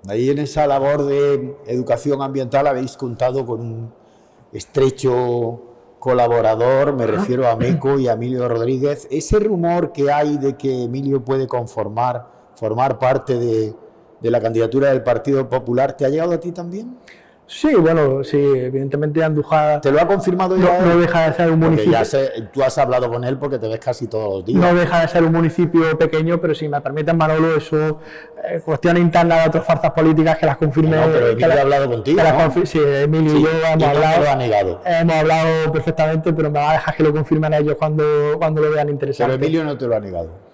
Ahí en esa labor de educación ambiental habéis contado con un estrecho colaborador, me refiero a Meco y a Emilio Rodríguez. Ese rumor que hay de que Emilio puede formar parte de la candidatura del Partido Popular, ¿te ha llegado a ti también? Sí, bueno, sí, evidentemente Andújar... ¿Te lo ha confirmado ya? No deja de ser un municipio... Tú has hablado con él porque te ves casi todos los días. No deja de ser un municipio pequeño, pero si me permiten, Manolo, eso, cuestiones internas de otras fuerzas políticas que las confirme... No, pero Emilio ha hablado contigo, ¿no? Sí, Emilio y yo hemos hablado... No lo ha negado. Hemos hablado perfectamente, pero me va a dejar que lo confirmen ellos cuando lo vean interesante. Pero Emilio no te lo ha negado.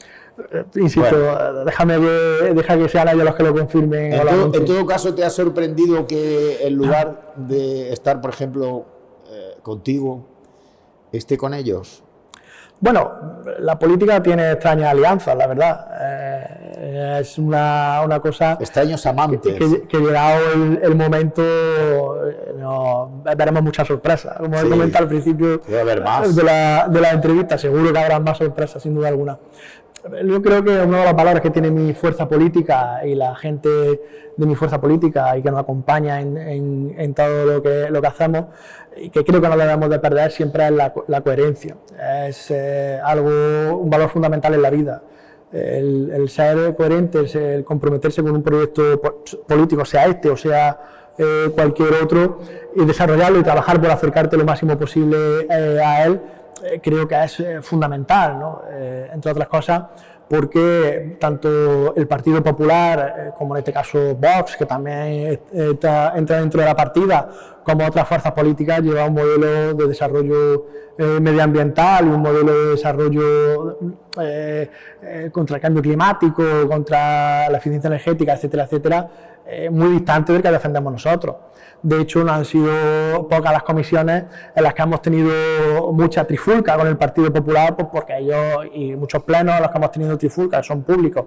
Insisto, bueno, deja que sean ellos los que lo confirmen. En todo caso, ¿te ha sorprendido que en lugar de estar, por ejemplo, contigo, esté con ellos? Bueno, la política tiene extrañas alianzas, la verdad. Es una cosa... Extraños amantes. Que llegado el momento, veremos muchas sorpresas. Como he comentado al principio de la entrevista, seguro que habrá más sorpresas, sin duda alguna. Yo creo que uno de los valores que tiene mi fuerza política y la gente de mi fuerza política y que nos acompaña en todo lo que hacemos, y que creo que no debemos de perder siempre, es la coherencia. Es un valor fundamental en la vida. El ser coherente, el comprometerse con un proyecto político, sea este o sea cualquier otro, y desarrollarlo y trabajar por acercarte lo máximo posible a él, creo que es fundamental, ¿no? Entre otras cosas, porque tanto el Partido Popular, como en este caso Vox, que también entra dentro de la partida, como otras fuerzas políticas, lleva un modelo de desarrollo medioambiental y un modelo de desarrollo contra el cambio climático, contra la eficiencia energética, etcétera, etcétera, muy distante del que defendemos nosotros. De hecho, no han sido pocas las comisiones en las que hemos tenido mucha trifulca con el Partido Popular, pues porque ellos, y muchos plenos en los que hemos tenido trifulca, son públicos,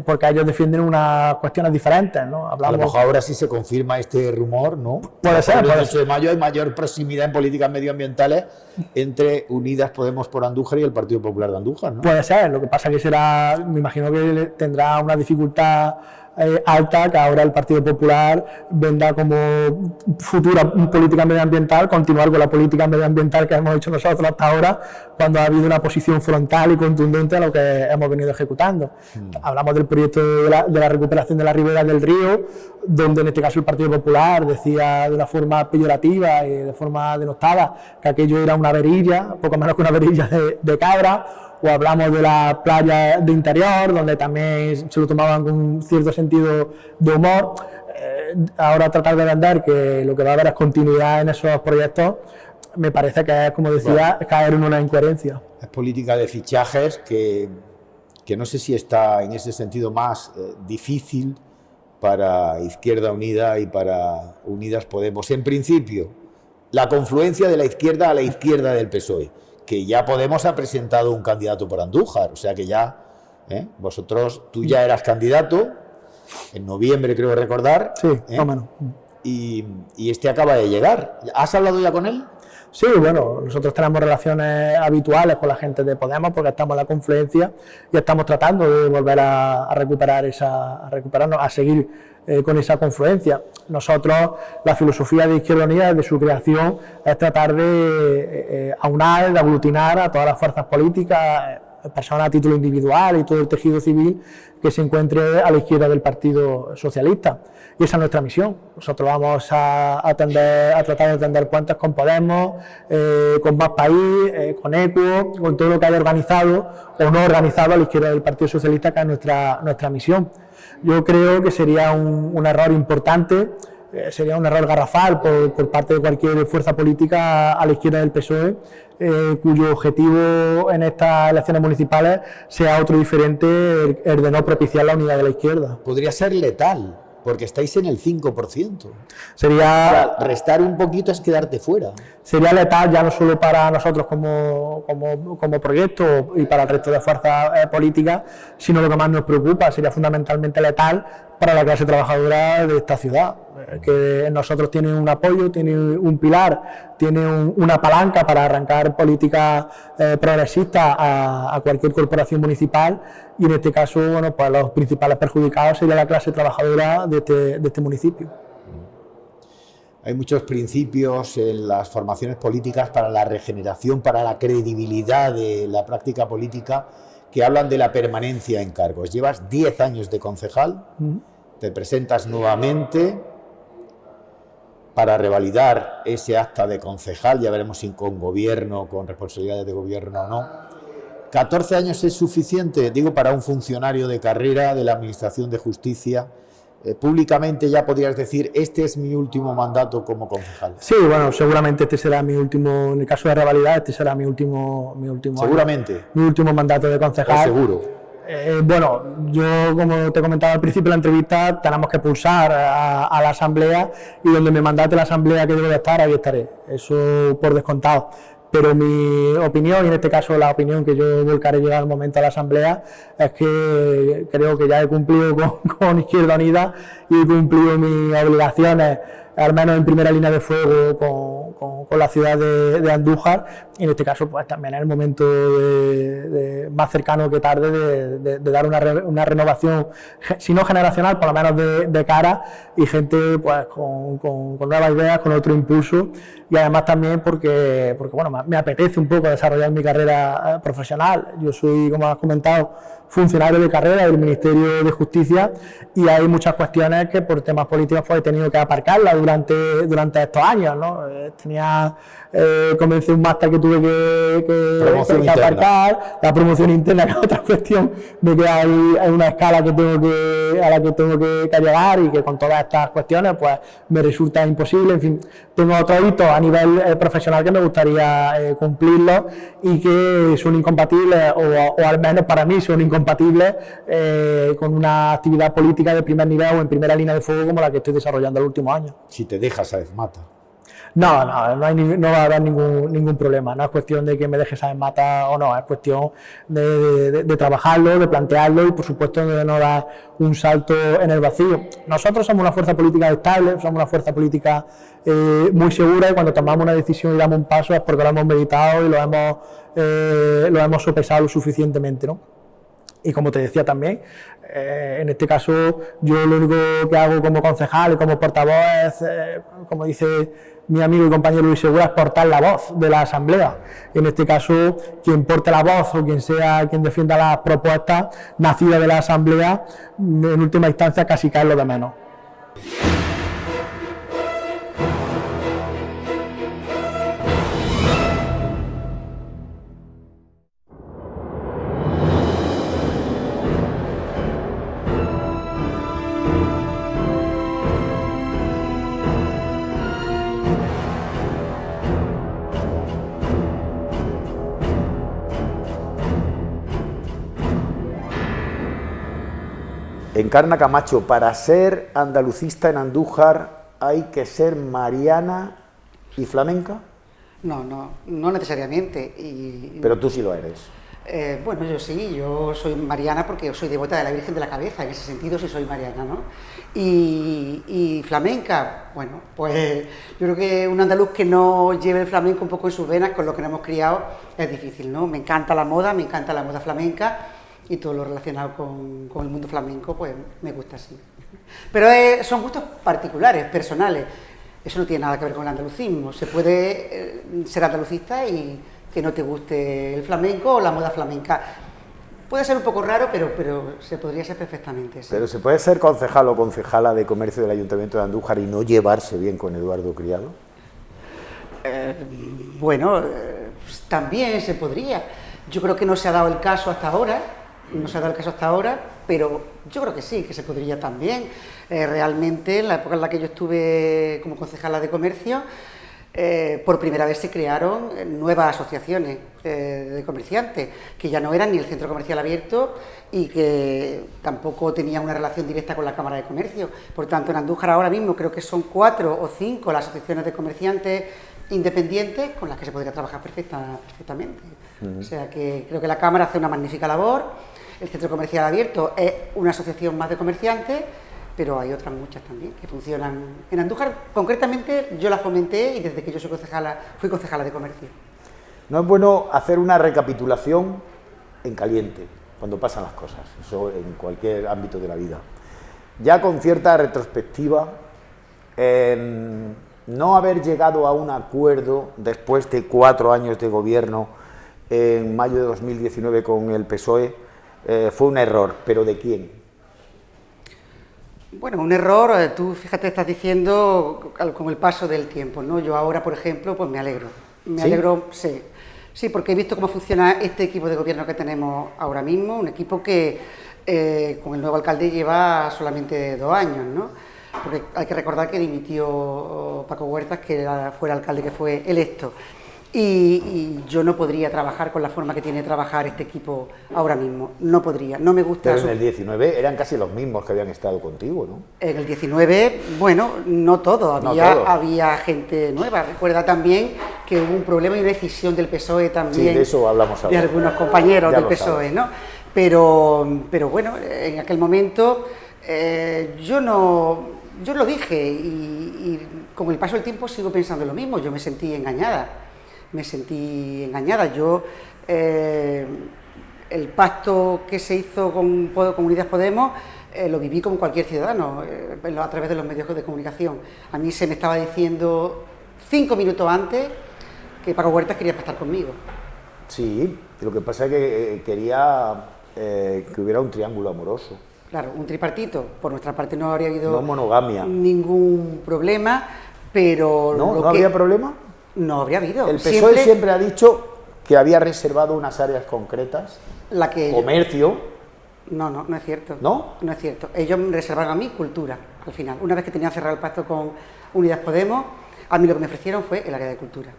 porque ellos defienden unas cuestiones diferentes, ¿no? A lo mejor ahora sí se confirma este rumor, ¿no? Puede ser. El 8 de mayo hay mayor proximidad en políticas medioambientales entre Unidas Podemos por Andújar y el Partido Popular de Andújar, ¿no? Puede ser, lo que pasa que me imagino que tendrá una dificultad alta, que ahora el Partido Popular venda como futura política medioambiental, continuar con la política medioambiental que hemos hecho nosotros hasta ahora, cuando ha habido una posición frontal y contundente a lo que hemos venido ejecutando. Hablamos del proyecto de la recuperación de la ribera del río, donde en este caso el Partido Popular decía de una forma peyorativa y de forma denostada que aquello era una verilla, poco menos que una verilla de cabra. O hablamos de la playa de interior, donde también se lo tomaban con un cierto sentido de humor. ahora tratar de vender que lo que va a haber es continuidad en esos proyectos, me parece que es, como decía, caer en una incoherencia. Es política de fichajes que no sé si está en ese sentido más difícil para Izquierda Unida y para Unidas Podemos. En principio, la confluencia de la izquierda a la izquierda del PSOE, que ya Podemos ha presentado un candidato por Andújar, o sea que ya, tú ya eras candidato, en noviembre creo recordar. Sí, más o menos. Y este acaba de llegar. ¿Has hablado ya con él? Sí, bueno, nosotros tenemos relaciones habituales con la gente de Podemos porque estamos en la confluencia y estamos tratando de volver a recuperarnos, a seguir con esa confluencia. Nosotros, la filosofía de Izquierda Unida desde su creación es tratar de aunar, de aglutinar a todas las fuerzas políticas, personas a título individual y todo el tejido civil que se encuentre a la izquierda del Partido Socialista. Y esa es nuestra misión. Nosotros vamos a tratar de tender puentes con Podemos, con Más País, con ECO, con todo lo que haya organizado o no organizado a la izquierda del Partido Socialista, que es nuestra misión. Yo creo que sería un error importante, sería un error garrafal por parte de cualquier fuerza política a la izquierda del PSOE, cuyo objetivo en estas elecciones municipales sea otro diferente, el de no propiciar la unidad de la izquierda. Podría ser letal, porque estáis en el 5%. Sería, restar un poquito es quedarte fuera. Sería letal ya no solo para nosotros como proyecto y para el resto de fuerzas políticas, sino lo que más nos preocupa, sería fundamentalmente letal para la clase trabajadora de esta ciudad, que en nosotros tiene un apoyo, tiene un pilar, tiene una palanca para arrancar políticas progresistas a cualquier corporación municipal, y en este caso, bueno, pues los principales perjudicados sería la clase trabajadora de este municipio. Hay muchos principios en las formaciones políticas para la regeneración, para la credibilidad de la práctica política, que hablan de la permanencia en cargos. Llevas 10 años de concejal, te presentas nuevamente para revalidar ese acta de concejal, ya veremos si con gobierno, con responsabilidades de gobierno o no. 14 años es suficiente, digo, para un funcionario de carrera de la Administración de Justicia. Públicamente ya podrías decir, este es mi último mandato como concejal. Sí, bueno, seguramente este será mi último, en el caso de revalidar, este será mi último seguramente año, mi último mandato de concejal. Seguro. Bueno, yo, como te comentaba al principio de la entrevista, tenemos que pulsar a la asamblea, y donde me mandate la asamblea que debo de estar, ahí estaré, eso por descontado. Pero mi opinión, y en este caso la opinión que yo volcaré llegar al momento a la asamblea, es que creo que ya he cumplido con Izquierda Unida y he cumplido mis obligaciones, al menos en primera línea de fuego con la ciudad de Andújar, y en este caso pues también es el momento más cercano que tarde de dar una renovación, si no generacional, por lo menos de cara, y gente pues con nuevas ideas, con otro impulso, y además también porque bueno, me apetece un poco desarrollar mi carrera profesional. Yo soy, como has comentado, funcionario de carrera del Ministerio de Justicia, y hay muchas cuestiones que por temas políticos pues he tenido que aparcarlas durante estos años, ¿no? Comencé un máster que tuve que aparcar, la promoción interna, que es otra cuestión, de que hay una escala a la que tengo que llegar, y que con todas estas cuestiones pues me resulta imposible. En fin, tengo otros hitos a nivel profesional que me gustaría cumplirlos, y que son incompatibles, o al menos para mí son incompatibles con una actividad política de primer nivel o en primera línea de fuego como la que estoy desarrollando el último año. Si te dejas a mata. No va a haber ningún problema. No es cuestión de que me dejes a mata o no, es cuestión de trabajarlo, de plantearlo, y por supuesto de no dar un salto en el vacío. Nosotros somos una fuerza política estable, somos una fuerza política muy segura, y cuando tomamos una decisión y damos un paso es porque lo hemos meditado y lo hemos sopesado lo suficientemente, ¿no? Y como te decía también, en este caso yo lo único que hago como concejal y como portavoz es, como dice mi amigo y compañero Luis Segura, es portar la voz de la asamblea. En este caso, quien porte la voz o quien sea quien defienda las propuestas nacidas de la asamblea, en última instancia casi cae lo de menos. Encarna Camacho, para ser andalucista en Andújar hay que ser mariana y flamenca. No necesariamente. Pero tú sí lo eres. Bueno, yo sí, yo soy mariana porque soy devota de la Virgen de la Cabeza, en ese sentido sí soy mariana, ¿no? Y flamenca, bueno, pues yo creo que un andaluz que no lleve el flamenco un poco en sus venas, con lo que nos hemos criado, es difícil, ¿no? Me encanta la moda flamenca y todo lo relacionado con el mundo flamenco, pues me gusta así. Pero son gustos particulares, personales, eso no tiene nada que ver con el andalucismo, se puede ser andalucista y que no te guste el flamenco o la moda flamenca. Puede ser un poco raro, pero se podría ser perfectamente. ¿Sí? ¿Pero se puede ser concejal o concejala de comercio del Ayuntamiento de Andújar y no llevarse bien con Eduardo Criado? Bueno, también se podría. Yo creo que no se ha dado el caso hasta ahora, pero yo creo que sí, que se podría también. Realmente, en la época en la que yo estuve como concejala de comercio, por primera vez se crearon nuevas asociaciones de comerciantes, que ya no eran ni el Centro Comercial Abierto y que tampoco tenían una relación directa con la Cámara de Comercio. Por tanto, en Andújar ahora mismo creo que son 4 o 5 las asociaciones de comerciantes independientes con las que se podría trabajar perfectamente. O sea que creo que la Cámara hace una magnífica labor, el Centro Comercial Abierto es una asociación más de comerciantes, pero hay otras muchas también que funcionan. En Andújar, concretamente, yo la fomenté y desde que yo fui concejala de comercio. No es bueno hacer una recapitulación en caliente, cuando pasan las cosas, eso en cualquier ámbito de la vida. Ya con cierta retrospectiva, no haber llegado a un acuerdo después de 4 años de gobierno en mayo de 2019 con el PSOE, fue un error, pero ¿de quién? Bueno, un error, tú fíjate, estás diciendo con el paso del tiempo, ¿no? Yo ahora, por ejemplo, pues me alegro. Sí, porque he visto cómo funciona este equipo de gobierno que tenemos ahora mismo, un equipo que con el nuevo alcalde lleva solamente 2 años, ¿no? Porque hay que recordar que dimitió Paco Huertas, que fue el alcalde que fue electo. Y yo no podría trabajar con la forma que tiene de trabajar este equipo ahora mismo, no podría, no me gusta. Pero en el 19 eran casi los mismos que habían estado contigo, ¿no? En el 19, bueno, no todo, había gente nueva. Recuerda también que hubo un problema y una decisión del PSOE también. Sí, de eso hablamos ahora. De algunos compañeros del PSOE, ¿no? Pero bueno, en aquel momento yo lo dije y con el paso del tiempo sigo pensando lo mismo, yo me sentí engañada. Yo, el pacto que se hizo con Unidas Podemos, lo viví como cualquier ciudadano, a través de los medios de comunicación. A mí se me estaba diciendo 5 minutos antes que Paco Huertas quería pactar conmigo. Sí, lo que pasa es que quería que hubiera un triángulo amoroso. Claro, un tripartito. Por nuestra parte no habría habido monogamia. Ningún problema, pero... ¿No había problema? No habría habido. El PSOE siempre ha dicho que había reservado unas áreas concretas, comercio. No es cierto. ¿No? No es cierto. Ellos me reservaron a mí cultura, al final. Una vez que tenían cerrado el pacto con Unidas Podemos, a mí lo que me ofrecieron fue el área de cultura.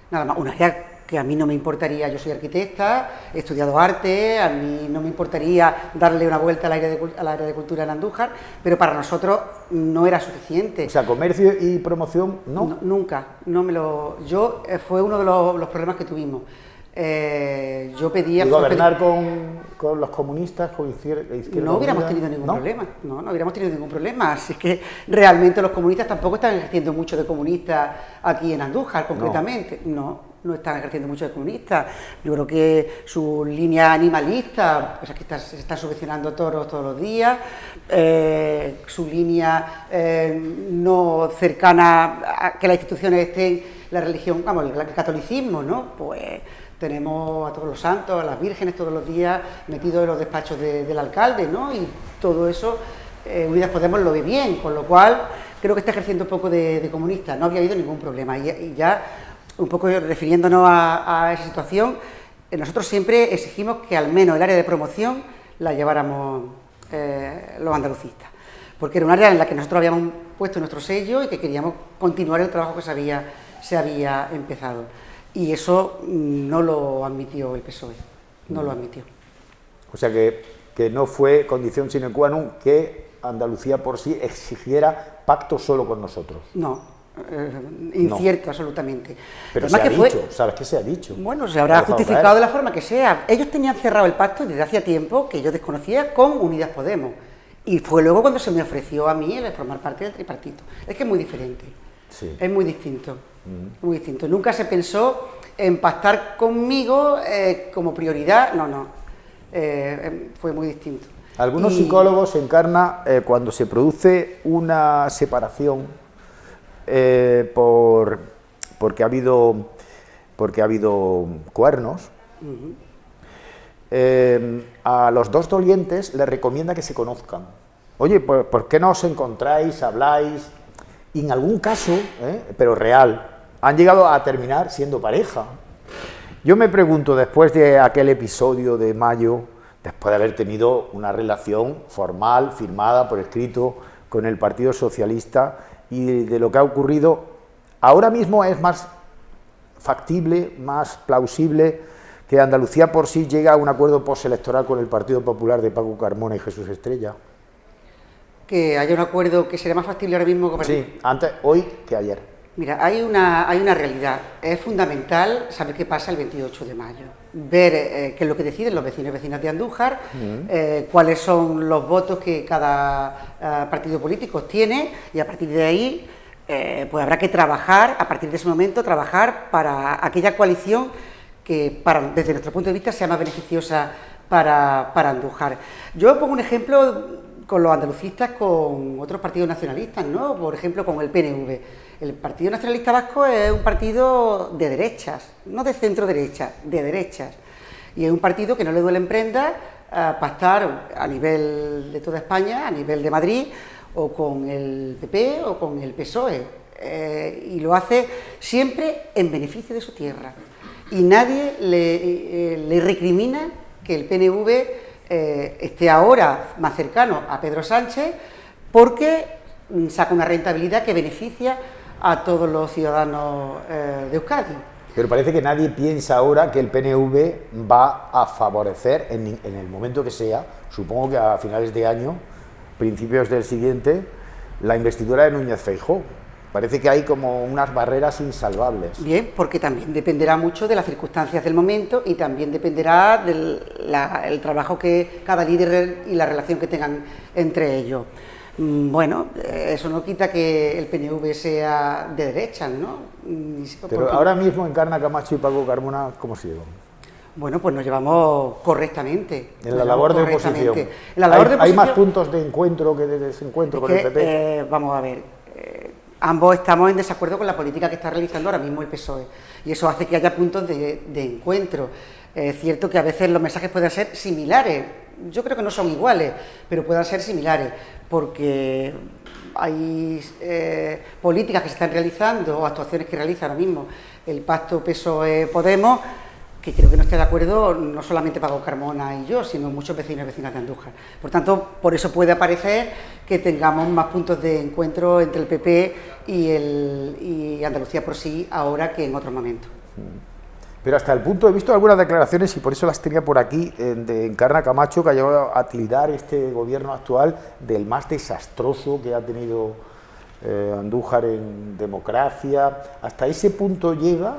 Nada más, un área que a mí no me importaría, yo soy arquitecta, he estudiado arte, a mí no me importaría darle una vuelta al área de cultura en Andújar, pero para nosotros no era suficiente. O sea, comercio y promoción, ¿no? Nunca, fue uno de los problemas que tuvimos. Yo pedía... ¿Y gobernar con los comunistas, con izquierda? No hubiéramos tenido ningún problema, no hubiéramos tenido ningún problema, así que realmente los comunistas tampoco están ejerciendo mucho de comunistas aquí en Andújar, concretamente, no están ejerciendo mucho de comunistas. Yo creo que su línea animalista, pues aquí se está subvencionando toros todos los días, su línea no cercana a que las instituciones estén, la religión, vamos, el catolicismo, ¿no? Pues tenemos a todos los santos, a las vírgenes todos los días metidos en los despachos del alcalde, ¿no? Y todo eso Unidas Podemos lo ve bien, con lo cual creo que está ejerciendo un poco de comunista, no había habido ningún problema. Y ya un poco refiriéndonos a esa situación, nosotros siempre exigimos que al menos el área de promoción la lleváramos los andalucistas, porque era un área en la que nosotros habíamos puesto nuestro sello y que queríamos continuar el trabajo que se había empezado. Y eso no lo admitió el PSOE, no lo admitió. O sea que que no fue condición sine qua non que Andalucía por sí exigiera pacto solo con nosotros. No, incierto absolutamente. Pero además se ha que dicho, ¿sabes qué se ha dicho? Bueno, se habrá justificado de la forma que sea. Ellos tenían cerrado el pacto desde hacía tiempo, que yo desconocía, con Unidas Podemos. Y fue luego cuando se me ofreció a mí el formar parte del tripartito. Es que es muy diferente. Sí. Es muy distinto. Muy distinto. Nunca se pensó en pactar conmigo como prioridad. No. Fue muy distinto. Algunos psicólogos encarnan cuando se produce una separación porque ha habido cuernos. A los dos dolientes les recomienda que se conozcan. Oye, ¿por qué no os encontráis, habláis? Y en algún caso, pero real, han llegado a terminar siendo pareja. Yo me pregunto, después de aquel episodio de mayo, después de haber tenido una relación formal, firmada por escrito con el Partido Socialista, y de lo que ha ocurrido, ahora mismo es más factible, más plausible que Andalucía por sí llegue a un acuerdo postelectoral con el Partido Popular de Paco Carmona y Jesús Estrella. Que haya un acuerdo que sería más factible ahora mismo que Sí, antes, hoy que ayer. Mira, hay una realidad. Es fundamental saber qué pasa el 28 de mayo. Ver qué es lo que deciden los vecinos y vecinas de Andújar, cuáles son los votos que cada partido político tiene, y a partir de ahí pues habrá que trabajar, a partir de ese momento, trabajar para aquella coalición que desde nuestro punto de vista sea más beneficiosa para Andújar. Yo pongo un ejemplo con los andalucistas, con otros partidos nacionalistas, ¿no? Por ejemplo, con el PNV. El Partido Nacionalista Vasco es un partido de derechas, no de centro-derecha, de derechas. Y es un partido que no le duele en prenda pactar a nivel de toda España, a nivel de Madrid, o con el PP o con el PSOE. Y lo hace siempre en beneficio de su tierra. Y nadie le recrimina que el PNV esté ahora más cercano a Pedro Sánchez porque saca una rentabilidad que beneficia a todos los ciudadanos de Euskadi. Pero parece que nadie piensa ahora que el PNV va a favorecer, en el momento que sea, supongo que a finales de año, principios del siguiente, la investidura de Núñez Feijóo. Parece que hay como unas barreras insalvables. Bien, porque también dependerá mucho de las circunstancias del momento y también dependerá del trabajo que cada líder y la relación que tengan entre ellos. Bueno, eso no quita que el PNV sea de derechas, ¿no? Pero ahora mismo Encarna Camacho y Paco Carmona, ¿cómo se llevan? Bueno, pues nos llevamos correctamente. En la labor de oposición. ¿Hay más puntos de encuentro que de desencuentro con el PP? Vamos a ver, ambos estamos en desacuerdo con la política que está realizando ahora mismo el PSOE y eso hace que haya puntos de encuentro. Es cierto que a veces los mensajes pueden ser similares, yo creo que no son iguales, pero puedan ser similares, porque hay políticas que se están realizando o actuaciones que realiza ahora mismo el pacto PSOE-Podemos, que creo que no esté de acuerdo no solamente Paco Carmona y yo, sino muchos vecinos y vecinas de Andújar. Por tanto, por eso puede aparecer que tengamos más puntos de encuentro entre el PP y Andalucía por sí ahora que en otros momentos. Pero hasta el punto, he visto algunas declaraciones, y por eso las tenía por aquí, de Encarna Camacho, que ha llegado a tildar este gobierno actual del más desastroso que ha tenido Andújar en democracia. Hasta ese punto llega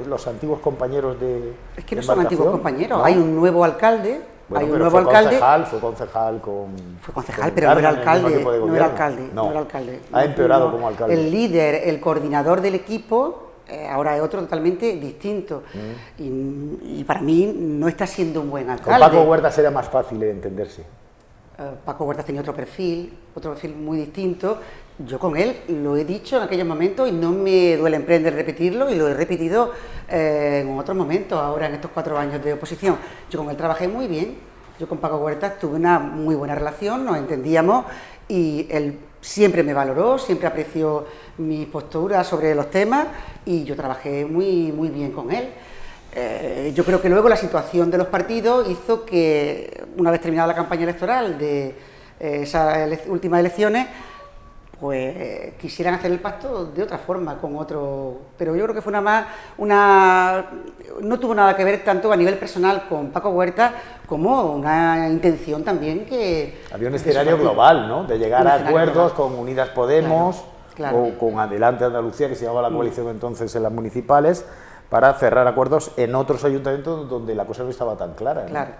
los antiguos compañeros de Es que no son antiguos compañeros, ¿no? Hay un nuevo alcalde. Bueno, hay un pero nuevo alcalde. Fue concejal Fue concejal, pero no era alcalde. No era alcalde. Ha empeorado como alcalde. El líder, el coordinador del equipo, ahora es otro totalmente distinto. Y para mí no está siendo un buen alcalde. Con Paco Huertas era más fácil de entenderse. Paco Huertas tenía otro perfil muy distinto. Yo con él lo he dicho en aquellos momentos y no me duele emprender repetirlo, y lo he repetido en otros momentos, ahora en estos 4 años de oposición. Yo con él trabajé muy bien, yo con Paco Huertas tuve una muy buena relación, nos entendíamos y él siempre me valoró, siempre apreció mi postura sobre los temas y yo trabajé muy bien con él. Yo creo que luego la situación de los partidos hizo que, una vez terminada la campaña electoral de esas últimas elecciones, pues quisieran hacer el pacto de otra forma, con otro... Pero yo creo que fue no tuvo nada que ver tanto a nivel personal con Paco Huerta, como una intención también que... Había un escenario global, ¿no? De llegar a acuerdos con Unidas Podemos, claro. O con Adelante Andalucía, que se llamaba la coalición entonces en las municipales, para cerrar acuerdos en otros ayuntamientos donde la cosa no estaba tan clara, ¿no? Claro.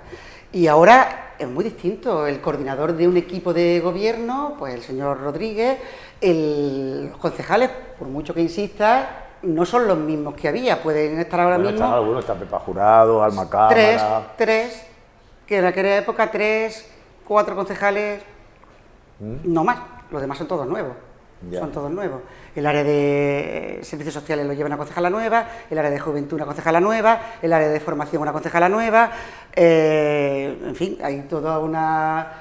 Y ahora es muy distinto. El coordinador de un equipo de gobierno, pues el señor Rodríguez, los concejales, por mucho que insista, no son los mismos que había. Pueden estar ahora mismo... Están algunos, está Pepa Jurado, Alma Cámara... Tres, que en aquella época 4 concejales, no más. Los demás son todos nuevos. Ya. Son todos nuevos. El área de servicios sociales lo lleva una concejala nueva, el área de juventud una concejala nueva, el área de formación una concejala nueva, en fin, hay toda una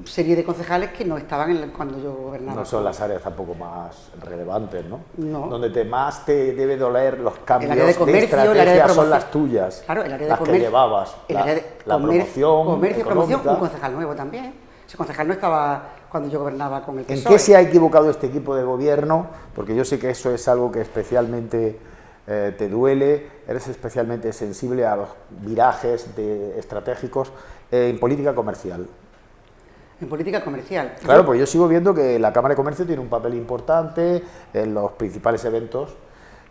serie de concejales que no estaban cuando yo gobernaba. No son las áreas tampoco más relevantes, ¿no? No. Donde más te debe doler los cambios el área de comercio, estrategia el área de promoción, son las tuyas, claro, el área de las comercio, que llevabas, el área de la promoción, comercio y promoción, un concejal nuevo también. Ese concejal no estaba cuando yo gobernaba con el PSOE. ¿En qué se ha equivocado este equipo de gobierno? Porque yo sé que eso es algo que especialmente te duele, eres especialmente sensible a los virajes estratégicos en política comercial. En política comercial. Claro, pues yo sigo viendo que la Cámara de Comercio tiene un papel importante en los principales eventos.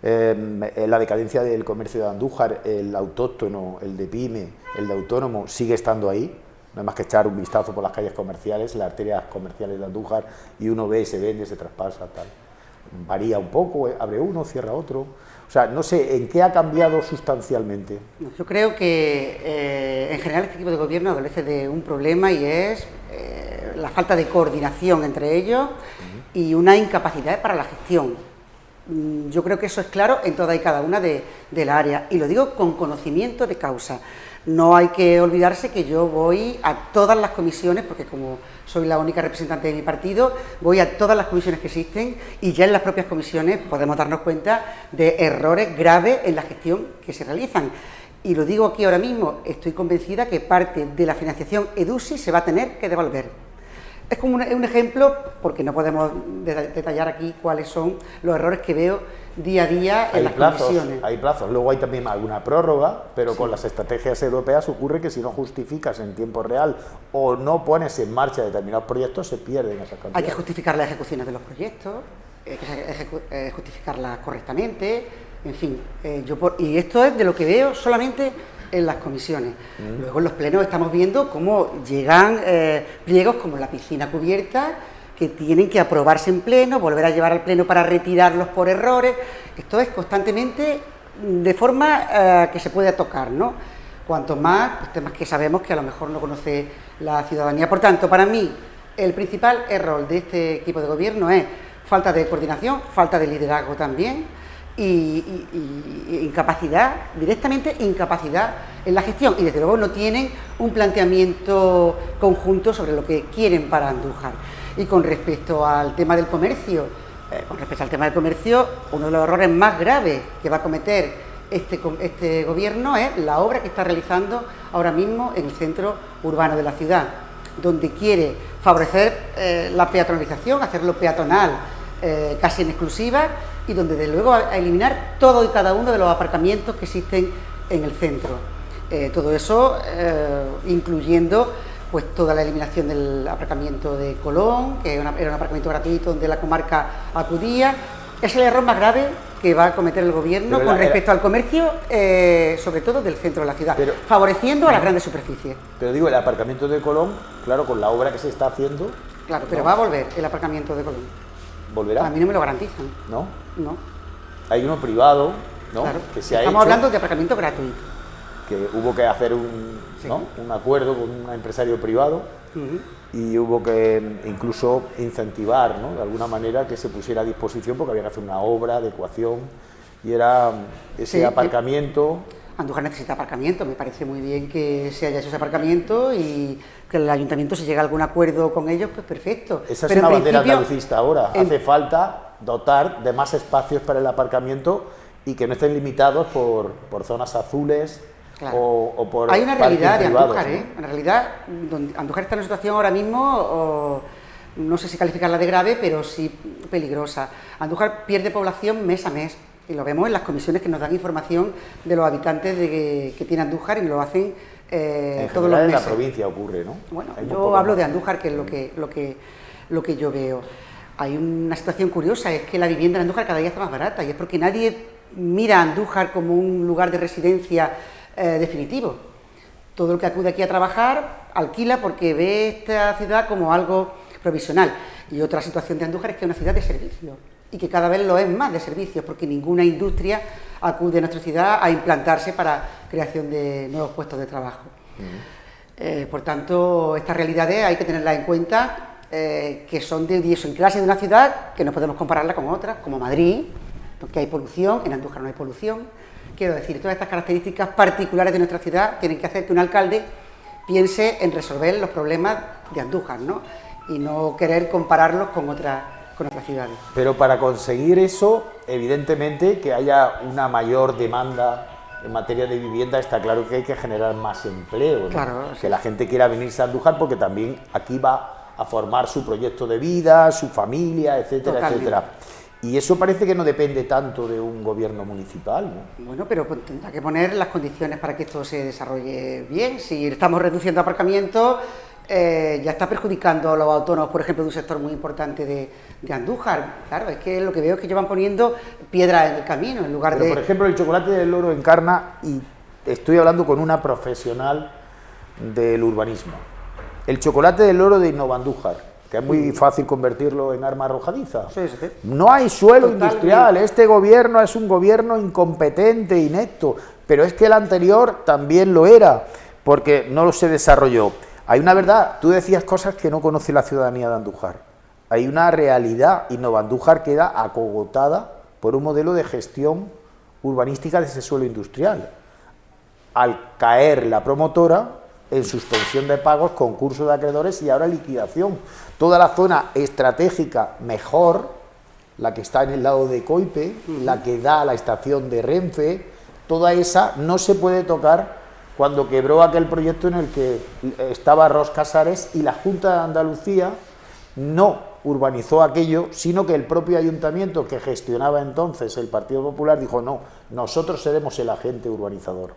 La decadencia del comercio de Andújar, el autóctono, el de pyme, el de autónomo, sigue estando ahí. No hay más que echar un vistazo por las calles comerciales, las arterias comerciales de Andújar, y uno ve, se vende, se traspasa, tal. Varía un poco, abre uno, cierra otro. O sea, no sé, ¿en qué ha cambiado sustancialmente? Yo creo que en general este tipo de gobierno adolece de un problema, y es la falta de coordinación entre ellos y una incapacidad para la gestión. Yo creo que eso es claro en toda y cada una de las áreas, y lo digo con conocimiento de causa. No hay que olvidarse que yo voy a todas las comisiones, porque como soy la única representante de mi partido, voy a todas las comisiones que existen, y ya en las propias comisiones podemos darnos cuenta de errores graves en la gestión que se realizan. Y lo digo aquí ahora mismo, estoy convencida que parte de la financiación EDUSI se va a tener que devolver. Es como un ejemplo, porque no podemos detallar aquí cuáles son los errores que veo día a día en las comisiones. Hay plazos, luego hay también alguna prórroga, pero sí, con las estrategias europeas ocurre que si no justificas en tiempo real o no pones en marcha determinados proyectos, se pierden esas cantidades. Hay que justificar las ejecuciones de los proyectos, hay que justificarlas correctamente, en fin. Y esto es de lo que veo solamente en las comisiones. Luego en los plenos estamos viendo cómo llegan pliegos como la piscina cubierta, que tienen que aprobarse en pleno, volver a llevar al pleno para retirarlos por errores. Esto es constantemente de forma que se puede tocar, ¿no? Cuanto más, pues, temas que sabemos que a lo mejor no conoce la ciudadanía. Por tanto, para mí, el principal error de este equipo de gobierno es falta de coordinación, falta de liderazgo también, y incapacidad, directamente incapacidad en la gestión, y desde luego no tienen un planteamiento conjunto sobre lo que quieren para Andújar. Y con respecto al tema del comercio, uno de los errores más graves que va a cometer este gobierno es la obra que está realizando ahora mismo en el centro urbano de la ciudad, donde quiere favorecer la peatonalización, hacerlo peatonal casi en exclusiva, y donde desde luego va a eliminar todo y cada uno de los aparcamientos que existen en el centro. Todo eso incluyendo pues toda la eliminación del aparcamiento de Colón, que era un aparcamiento gratuito donde la comarca acudía. Es el error más grave que va a cometer el gobierno con respecto al comercio, sobre todo del centro de la ciudad, favoreciendo a las grandes superficies. Pero digo, el aparcamiento de Colón, claro, con la obra que se está haciendo... Claro, pero va a volver el aparcamiento de Colón. ¿Volverá? A mí no me lo garantizan. ¿No? No. Hay uno privado, ¿no? Claro. Que se ha Estamos hablando de aparcamiento gratuito. Que hubo que hacer un acuerdo con un empresario privado, y hubo que incluso incentivar, ¿no?, de alguna manera, que se pusiera a disposición, porque había que hacer una obra, adecuación, y era ese aparcamiento... Andújar necesita aparcamiento, me parece muy bien que se haya hecho ese aparcamiento y que el ayuntamiento, si llega a algún acuerdo con ellos, pues perfecto. Esa es una bandera andalucista ahora. Hace falta dotar de más espacios para el aparcamiento y que no estén limitados por zonas azules. Claro. O por... Hay una realidad de Andújar, ¿no? En realidad, Andújar está en una situación ahora mismo no sé si calificarla de grave, pero sí peligrosa. Andújar pierde población mes a mes, y lo vemos en las comisiones que nos dan información de los habitantes que tiene Andújar, y lo hacen todos los meses. En la provincia ocurre, ¿no? Bueno, yo hablo de Andújar, que es lo que yo veo. Hay una situación curiosa, es que la vivienda en Andújar cada día está más barata, y es porque nadie mira a Andújar como un lugar de residencia definitivo. Todo el que acude aquí a trabajar alquila porque ve esta ciudad como algo provisional. Y otra situación de Andújar es que es una ciudad de servicios, y que cada vez lo es más de servicios, porque ninguna industria acude a nuestra ciudad a implantarse para creación de nuevos puestos de trabajo. Por tanto, estas realidades hay que tenerlas en cuenta, que son de idiosincrasia de una ciudad, que no podemos compararla con otras, como Madrid, porque hay polución, en Andújar no hay polución. Quiero decir, todas estas características particulares de nuestra ciudad tienen que hacer que un alcalde piense en resolver los problemas de Andújar, ¿no? Y no querer compararlos con otras ciudades. Pero para conseguir eso, evidentemente, que haya una mayor demanda en materia de vivienda, está claro que hay que generar más empleo, ¿no? Claro, que la gente quiera venirse a Andújar, porque también aquí va a formar su proyecto de vida, su familia, etcétera, Totalmente. etcétera. Y eso parece que no depende tanto de un gobierno municipal, ¿no? Bueno, pero tendrá que poner las condiciones para que esto se desarrolle bien. Si estamos reduciendo aparcamientos, ya está perjudicando a los autónomos, por ejemplo, de un sector muy importante de Andújar. Claro, es que lo que veo es que llevan poniendo piedras en el camino, en lugar Pero, de... por ejemplo, el chocolate del Loro encarna, y estoy hablando con una profesional del urbanismo, el chocolate del Loro de Innovandújar, que es muy fácil convertirlo en arma arrojadiza. Sí, sí. No hay suelo Totalmente. industrial, este gobierno es un gobierno incompetente, inepto, pero es que el anterior también lo era, porque no se desarrolló. Hay una verdad, tú decías cosas que no conoce la ciudadanía de Andújar. Hay una realidad, Innovandújar queda acogotada por un modelo de gestión urbanística de ese suelo industrial. Al caer la promotora, en suspensión de pagos, concurso de acreedores y ahora liquidación. Toda la zona estratégica mejor, la que está en el lado de Coipe, la que da a la estación de Renfe, toda esa no se puede tocar cuando quebró aquel proyecto en el que estaba Ros Casares, y la Junta de Andalucía no urbanizó aquello, sino que el propio ayuntamiento que gestionaba entonces el Partido Popular dijo: no, nosotros seremos el agente urbanizador.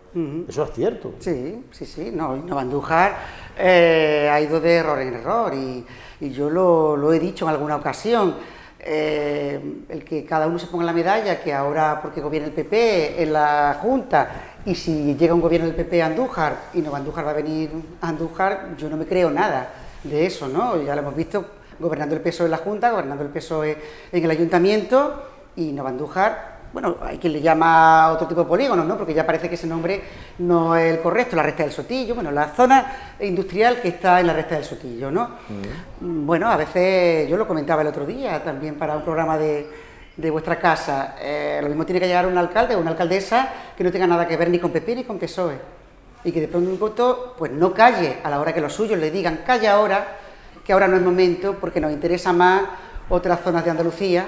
Eso es cierto. Sí, sí, sí, no, Andújar ha ido de error en error, y yo lo he dicho en alguna ocasión, el que cada uno se ponga la medalla, que ahora porque gobierna el PP en la Junta, y si llega un gobierno del PP a Andújar, y Andújar va a venir a Andújar, yo no me creo nada de eso, ¿no? Ya lo hemos visto gobernando el PSOE en la Junta, gobernando el PSOE en el Ayuntamiento, y Andújar, bueno, hay quien le llama otro tipo de polígonos, ¿no? Porque ya parece que ese nombre no es el correcto, la Resta del Sotillo, bueno, la zona industrial que está en la Resta del Sotillo, ¿no? Bueno, a veces, yo lo comentaba el otro día también para un programa de vuestra casa, lo mismo tiene que llegar un alcalde o una alcaldesa que no tenga nada que ver ni con PP ni con PSOE, y que de pronto pues no calle a la hora que los suyos le digan: calla ahora, que ahora no es momento, porque nos interesa más otras zonas de Andalucía.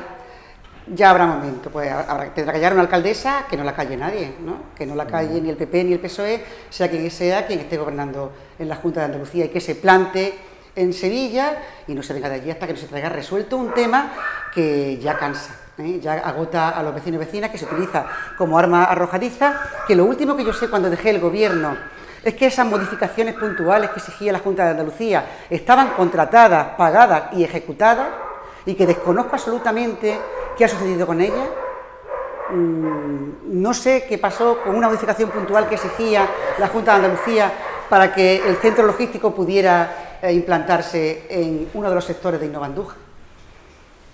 Ya habrá momento, pues tendrá que llegar una alcaldesa que no la calle nadie, ¿no? Que no la calle ni el PP ni el PSOE, sea quien esté gobernando en la Junta de Andalucía, y que se plante en Sevilla y no se venga de allí hasta que no se traiga resuelto un tema que ya cansa, ya agota a los vecinos y vecinas, que se utiliza como arma arrojadiza, que lo último que yo sé cuando dejé el gobierno es que esas modificaciones puntuales que exigía la Junta de Andalucía estaban contratadas, pagadas y ejecutadas, y que desconozco absolutamente qué ha sucedido con ellas. No sé qué pasó con una modificación puntual que exigía la Junta de Andalucía para que el centro logístico pudiera implantarse en uno de los sectores de Innovandújar.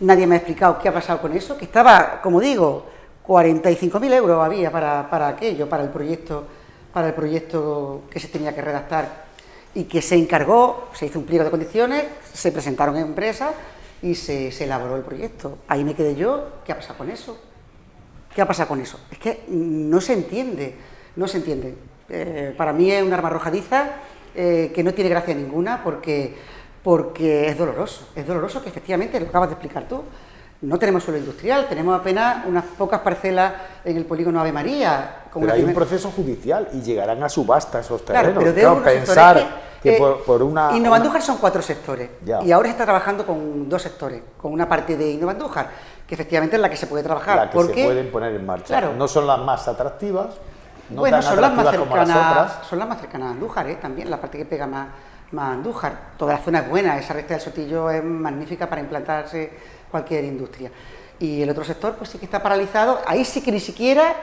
Nadie me ha explicado qué ha pasado con eso, que estaba, como digo, 45.000 euros había para aquello, para el proyecto que se tenía que redactar, y que se encargó, se hizo un pliego de condiciones, se presentaron empresas y se elaboró el proyecto. Ahí me quedé yo. ¿Qué ha pasado con eso? ¿Qué ha pasado con eso? Es que no se entiende, no se entiende. Para mí es un arma arrojadiza que no tiene gracia ninguna, porque es doloroso que efectivamente, lo acabas de explicar tú, no tenemos suelo industrial, tenemos apenas unas pocas parcelas en el polígono Ave María. Pero hay un proceso judicial y llegarán a subasta esos terrenos. Claro, pero de claro, unos pensar sectores Que por una... Innova Andújar son 4 sectores, ya. y ahora se está trabajando con 2 sectores, con una parte de Innova Andújar, que efectivamente es la que se puede trabajar. La que se pueden poner en marcha. Claro, no son las más atractivas, no bueno, tan son las más atractivas como las otras. son las más cercanas a Andújar, también, la parte que pega más a Andújar. Toda la zona es buena, esa recta del Sotillo es magnífica para implantarse cualquier industria. Y el otro sector, pues sí que está paralizado, ahí sí que ni siquiera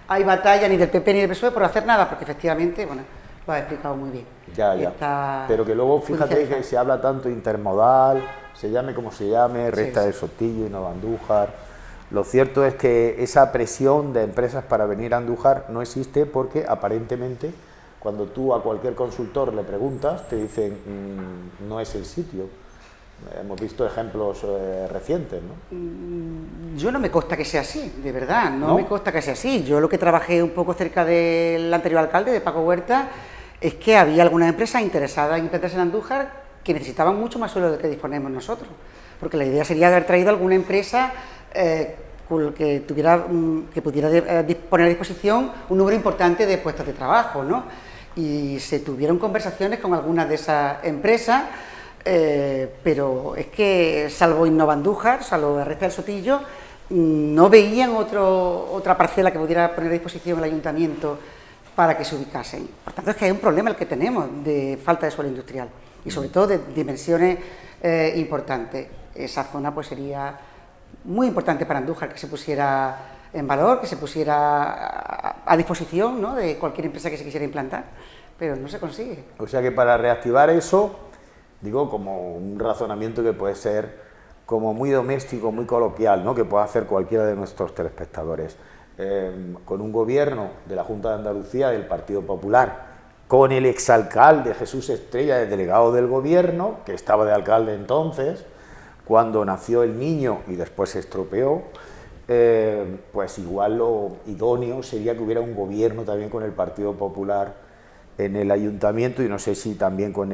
hay batalla ni del PP ni del PSOE por hacer nada, porque efectivamente, bueno, lo has explicado muy bien. Ya. Pero que luego, fíjate que se habla tanto intermodal, se llame como se llame, recta del Sotillo, Innova Andújar. Lo cierto es que esa presión de empresas para venir a Andújar no existe porque aparentemente cuando tú a cualquier consultor le preguntas te dicen no es el sitio. Hemos visto ejemplos recientes, ¿no? Yo no me consta que sea así, de verdad, no me consta que sea así. Yo lo que trabajé un poco cerca del anterior alcalde, de Paco Huerta, es que había algunas empresas interesadas en implantarse en Andújar que necesitaban mucho más suelo del que disponemos nosotros. Porque la idea sería haber traído alguna empresa que pudiera poner a disposición un número importante de puestos de trabajo, ¿no? Y se tuvieron conversaciones con algunas de esas empresas, pero es que salvo Innova Andújar, salvo la recta del Sotillo, no veían otra parcela que pudiera poner a disposición el ayuntamiento para que se ubicasen. Por tanto, es que hay un problema el que tenemos de falta de suelo industrial y sobre todo de dimensiones importantes. Esa zona pues sería muy importante para Andújar que se pusiera en valor, que se pusiera a disposición, ¿no?, de cualquier empresa que se quisiera implantar, pero no se consigue. O sea que para reactivar eso, digo, como un razonamiento que puede ser como muy doméstico, muy coloquial, ¿no?, que puede hacer cualquiera de nuestros telespectadores, con un gobierno de la Junta de Andalucía del Partido Popular, con el exalcalde Jesús Estrella de delegado del gobierno, que estaba de alcalde entonces, cuando nació el niño y después se estropeó, pues igual lo idóneo sería que hubiera un gobierno también con el Partido Popular en el ayuntamiento y no sé si también con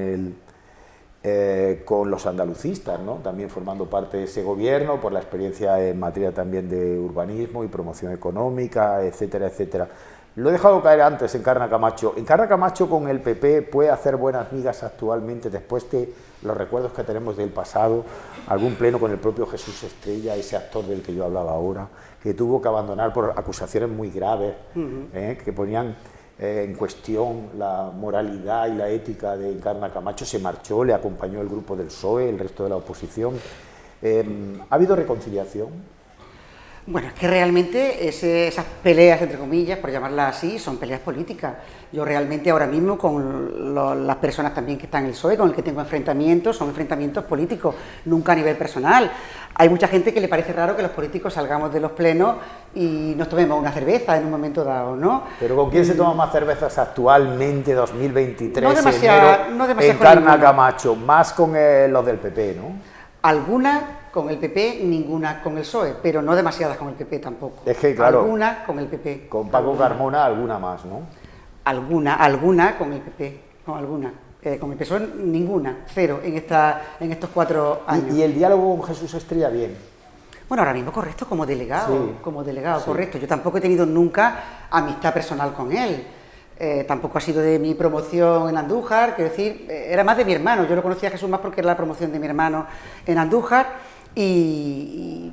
los andalucistas, ¿no?, también formando parte de ese gobierno por la experiencia en materia también de urbanismo y promoción económica, etcétera, etcétera. Lo he dejado caer antes en Encarna Camacho. Encarna Camacho con el PP puede hacer buenas migas actualmente después de los recuerdos que tenemos del pasado, algún pleno con el propio Jesús Estrella, ese actor del que yo hablaba ahora, que tuvo que abandonar por acusaciones muy graves, que ponían en cuestión la moralidad y la ética de Encarna Camacho. Se marchó, le acompañó el grupo del PSOE, el resto de la oposición. ¿Ha habido reconciliación? Bueno, es que realmente esas peleas, entre comillas, por llamarlas así, son peleas políticas. Yo realmente ahora mismo con las personas también que están en el PSOE, con el que tengo enfrentamientos, son enfrentamientos políticos, nunca a nivel personal. Hay mucha gente que le parece raro que los políticos salgamos de los plenos y nos tomemos una cerveza en un momento dado, ¿no? ¿Pero con quién se toma más cervezas actualmente, 2023, no demasiado Encarna Camacho? Más con los del PP, ¿no? Algunas con el PP, ninguna con el PSOE, pero no demasiadas con el PP tampoco. Es que, claro, alguna con el PP. Con Paco Carmona, alguna más, ¿no? Alguna con el PP, no, alguna. Con el PSOE ninguna, cero en estos 4 años. ¿Y el diálogo con Jesús Estrella bien? Bueno, ahora mismo correcto, como delegado, sí. correcto. Yo tampoco he tenido nunca amistad personal con él. Tampoco ha sido de mi promoción en Andújar, quiero decir, era más de mi hermano. Yo lo conocía a Jesús más porque era la promoción de mi hermano en Andújar y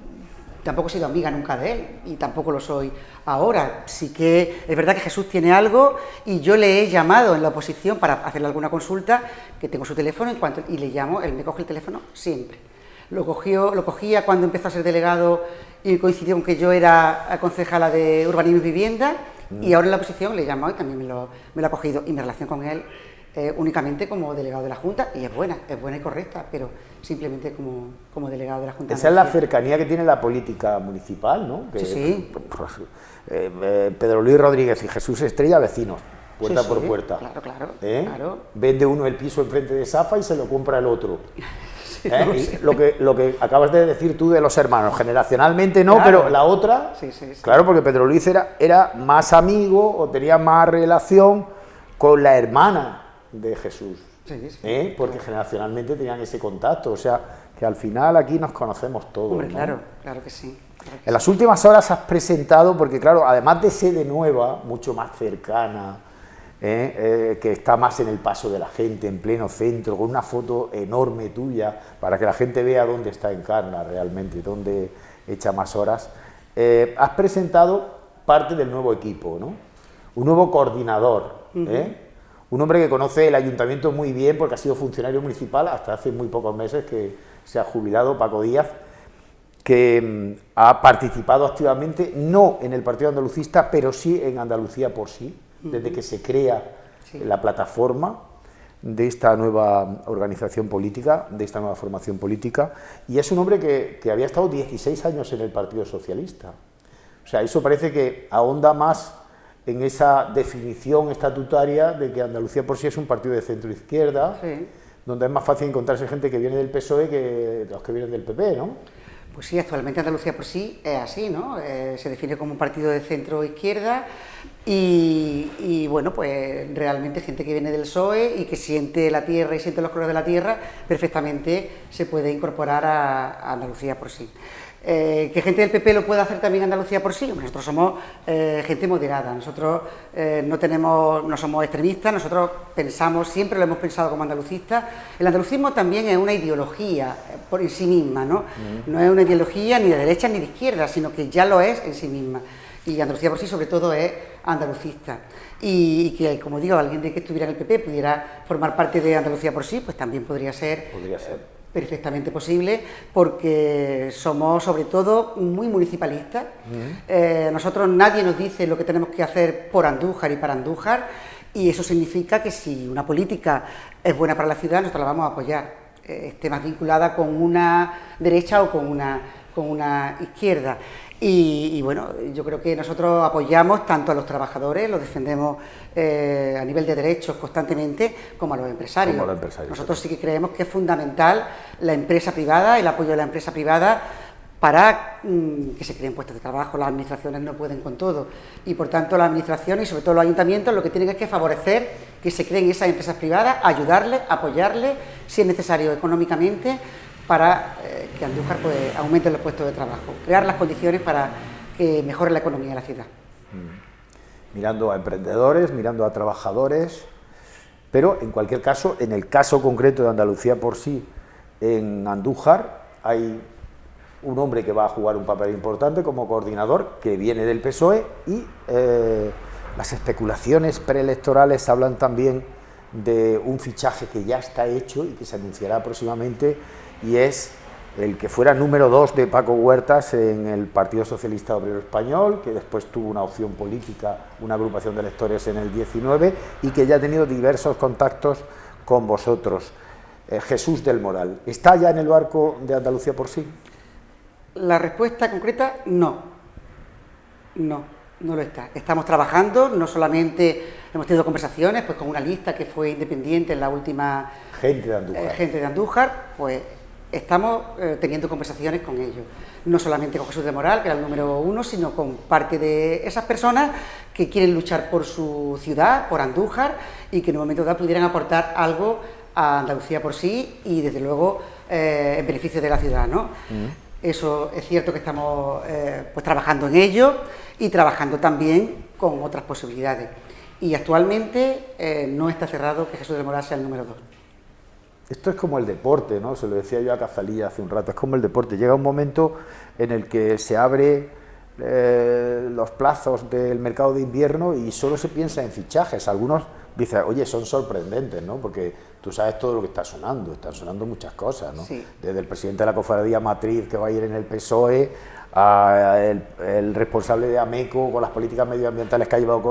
tampoco he sido amiga nunca de él y tampoco lo soy ahora. Sí que es verdad que Jesús tiene algo y yo le he llamado en la oposición para hacerle alguna consulta, que tengo su teléfono, y le llamo, él me coge el teléfono siempre. Lo cogía cuando empezó a ser delegado y coincidió con que yo era concejala de Urbanismo y Vivienda, y ahora en la oposición le he llamado y también me lo ha cogido, y mi relación con él únicamente como delegado de la Junta, y es buena y correcta, pero simplemente como delegado de la Junta. Esa es la cercanía que tiene la política municipal, ¿no? Que, sí. Pedro Luis Rodríguez y Jesús Estrella, vecinos, puerta por puerta. Claro. Vende uno el piso enfrente de Safa y se lo compra el otro. Lo que acabas de decir tú de los hermanos, generacionalmente no, pero la otra, claro, porque Pedro Luis era más amigo o tenía más relación con la hermana de Jesús, porque generacionalmente tenían ese contacto, o sea, que al final aquí nos conocemos todos. Hombre, ¿no? claro que sí. En las últimas horas has presentado, porque claro, además de sede nueva, mucho más cercana, que está más en el paso de la gente, en pleno centro, con una foto enorme tuya, para que la gente vea dónde está Encarna realmente, dónde echa más horas. Has presentado parte del nuevo equipo, ¿no? Un nuevo coordinador, un hombre que conoce el ayuntamiento muy bien porque ha sido funcionario municipal hasta hace muy pocos meses que se ha jubilado, Paco Díaz, que ha participado activamente, no en el Partido Andalucista, pero sí en Andalucía por sí, desde que se crea la plataforma de esta nueva organización política, de esta nueva formación política, y es un hombre que había estado 16 años en el Partido Socialista. O sea, eso parece que ahonda más en esa definición estatutaria de que Andalucía por sí es un partido de centro-izquierda, donde es más fácil encontrarse gente que viene del PSOE que los que vienen del PP, ¿no? Pues sí, actualmente Andalucía por sí es así, ¿no? Se define como un partido de centro-izquierda y bueno, pues realmente gente que viene del PSOE y que siente la tierra y siente los colores de la tierra, perfectamente se puede incorporar a Andalucía por sí. ¿Que gente del PP lo pueda hacer también Andalucía por sí? Nosotros somos gente moderada, nosotros no somos extremistas, nosotros pensamos, siempre lo hemos pensado como andalucistas. El andalucismo también es una ideología por en sí misma, ¿no? No es una ideología ni de derecha ni de izquierda, sino que ya lo es en sí misma. Y Andalucía por sí, sobre todo, es andalucista. Y que, como digo, alguien de que estuviera en el PP pudiera formar parte de Andalucía por sí, pues también podría ser. Perfectamente posible, porque somos sobre todo muy municipalistas. Nosotros nadie nos dice lo que tenemos que hacer por Andújar y para Andújar, y eso significa que si una política es buena para la ciudad, nosotros la vamos a apoyar, esté más vinculada con una derecha o con una izquierda. Y bueno, yo creo que nosotros apoyamos tanto a los trabajadores, los defendemos a nivel de derechos constantemente, como a los empresarios. Nosotros sí que creemos que es fundamental la empresa privada, el apoyo de la empresa privada para que se creen puestos de trabajo. Las administraciones no pueden con todo y por tanto las administraciones y sobre todo los ayuntamientos lo que tienen es que favorecer que se creen esas empresas privadas, ayudarles, apoyarles, si es necesario económicamente, para que Andújar pues, aumente los puestos de trabajo, crear las condiciones para que mejore la economía de la ciudad. Mirando a emprendedores, mirando a trabajadores, pero en cualquier caso, en el caso concreto de Andalucía por sí, en Andújar hay un hombre que va a jugar un papel importante como coordinador, que viene del PSOE, y las especulaciones preelectorales hablan también de un fichaje que ya está hecho y que se anunciará próximamente, y es el que fuera número 2 de Paco Huertas en el Partido Socialista Obrero Español, que después tuvo una opción política, una agrupación de electores en el 19, y que ya ha tenido diversos contactos con vosotros. Jesús del Moral, ¿está ya en el barco de Andalucía por sí? La respuesta concreta, no lo está. Estamos trabajando, no solamente hemos tenido conversaciones pues con una lista que fue independiente en la última... Gente de Andújar, pues estamos teniendo conversaciones con ellos. No solamente con Jesús del Moral, que era el número 1, sino con parte de esas personas que quieren luchar por su ciudad, por Andújar, y que en un momento dado pudieran aportar algo a Andalucía por sí y desde luego en beneficio de la ciudad, ¿no? Eso es cierto que estamos pues trabajando en ello y trabajando también con otras posibilidades. Y actualmente no está cerrado que Jesús del Moral sea el número 2. Esto es como el deporte, ¿no? Se lo decía yo a Cazalilla hace un rato, es como el deporte. Llega un momento en el que se abre los plazos del mercado de invierno y solo se piensa en fichajes. Algunos dicen, oye, son sorprendentes, ¿no? Porque tú sabes todo lo que está sonando, están sonando muchas cosas, ¿no? Sí. Desde el presidente de la Cofradía Matriz, que va a ir en el PSOE, a el responsable de AMECO con las políticas medioambientales que ha llevado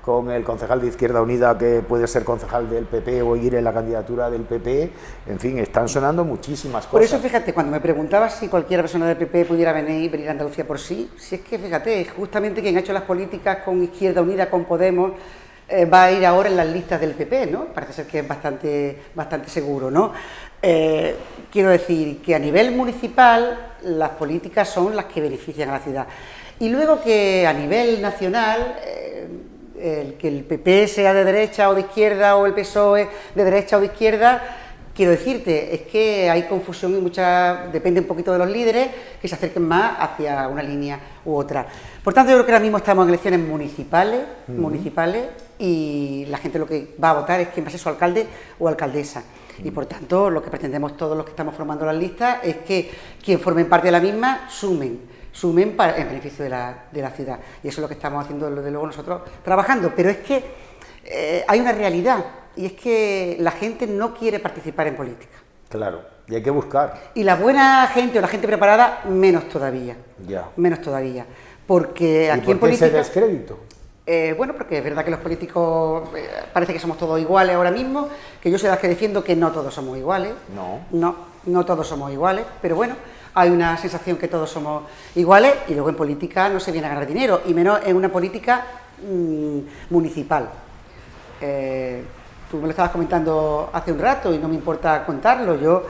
con el concejal de Izquierda Unida, que puede ser concejal del PP o ir en la candidatura del PP. En fin, están sonando muchísimas cosas. Por eso, fíjate, cuando me preguntabas si cualquier persona del PP pudiera venir a Andalucía por sí, si es que, fíjate, justamente quien ha hecho las políticas con Izquierda Unida, con Podemos, va a ir ahora en las listas del PP, ¿no? Parece ser que es bastante seguro, ¿no? Quiero decir que a nivel municipal las políticas son las que benefician a la ciudad. Y luego que a nivel nacional... que el PP sea de derecha o de izquierda o el PSOE de derecha o de izquierda, quiero decirte, es que hay confusión y depende un poquito de los líderes que se acerquen más hacia una línea u otra. Por tanto, yo creo que ahora mismo estamos en elecciones municipales, y la gente lo que va a votar es quién va a ser su alcalde o alcaldesa. Y por tanto, lo que pretendemos todos los que estamos formando las listas es que quien formen parte de la misma sumen en beneficio de la ciudad. Y eso es lo que estamos haciendo, desde luego, nosotros trabajando. Pero es que hay una realidad, y es que la gente no quiere participar en política. Claro, y hay que buscar. Y la buena gente o la gente preparada, menos todavía. Ya. Menos todavía. Porque aquí en política... ¿Y por qué ese política... descrédito? Bueno, porque es verdad que los políticos parece que somos todos iguales ahora mismo, que yo soy de las que defiendo que no todos somos iguales. No todos somos iguales, pero bueno, hay una sensación que todos somos iguales, y luego en política no se viene a ganar dinero, y menos en una política municipal. Tú me lo estabas comentando hace un rato y no me importa contarlo. Yo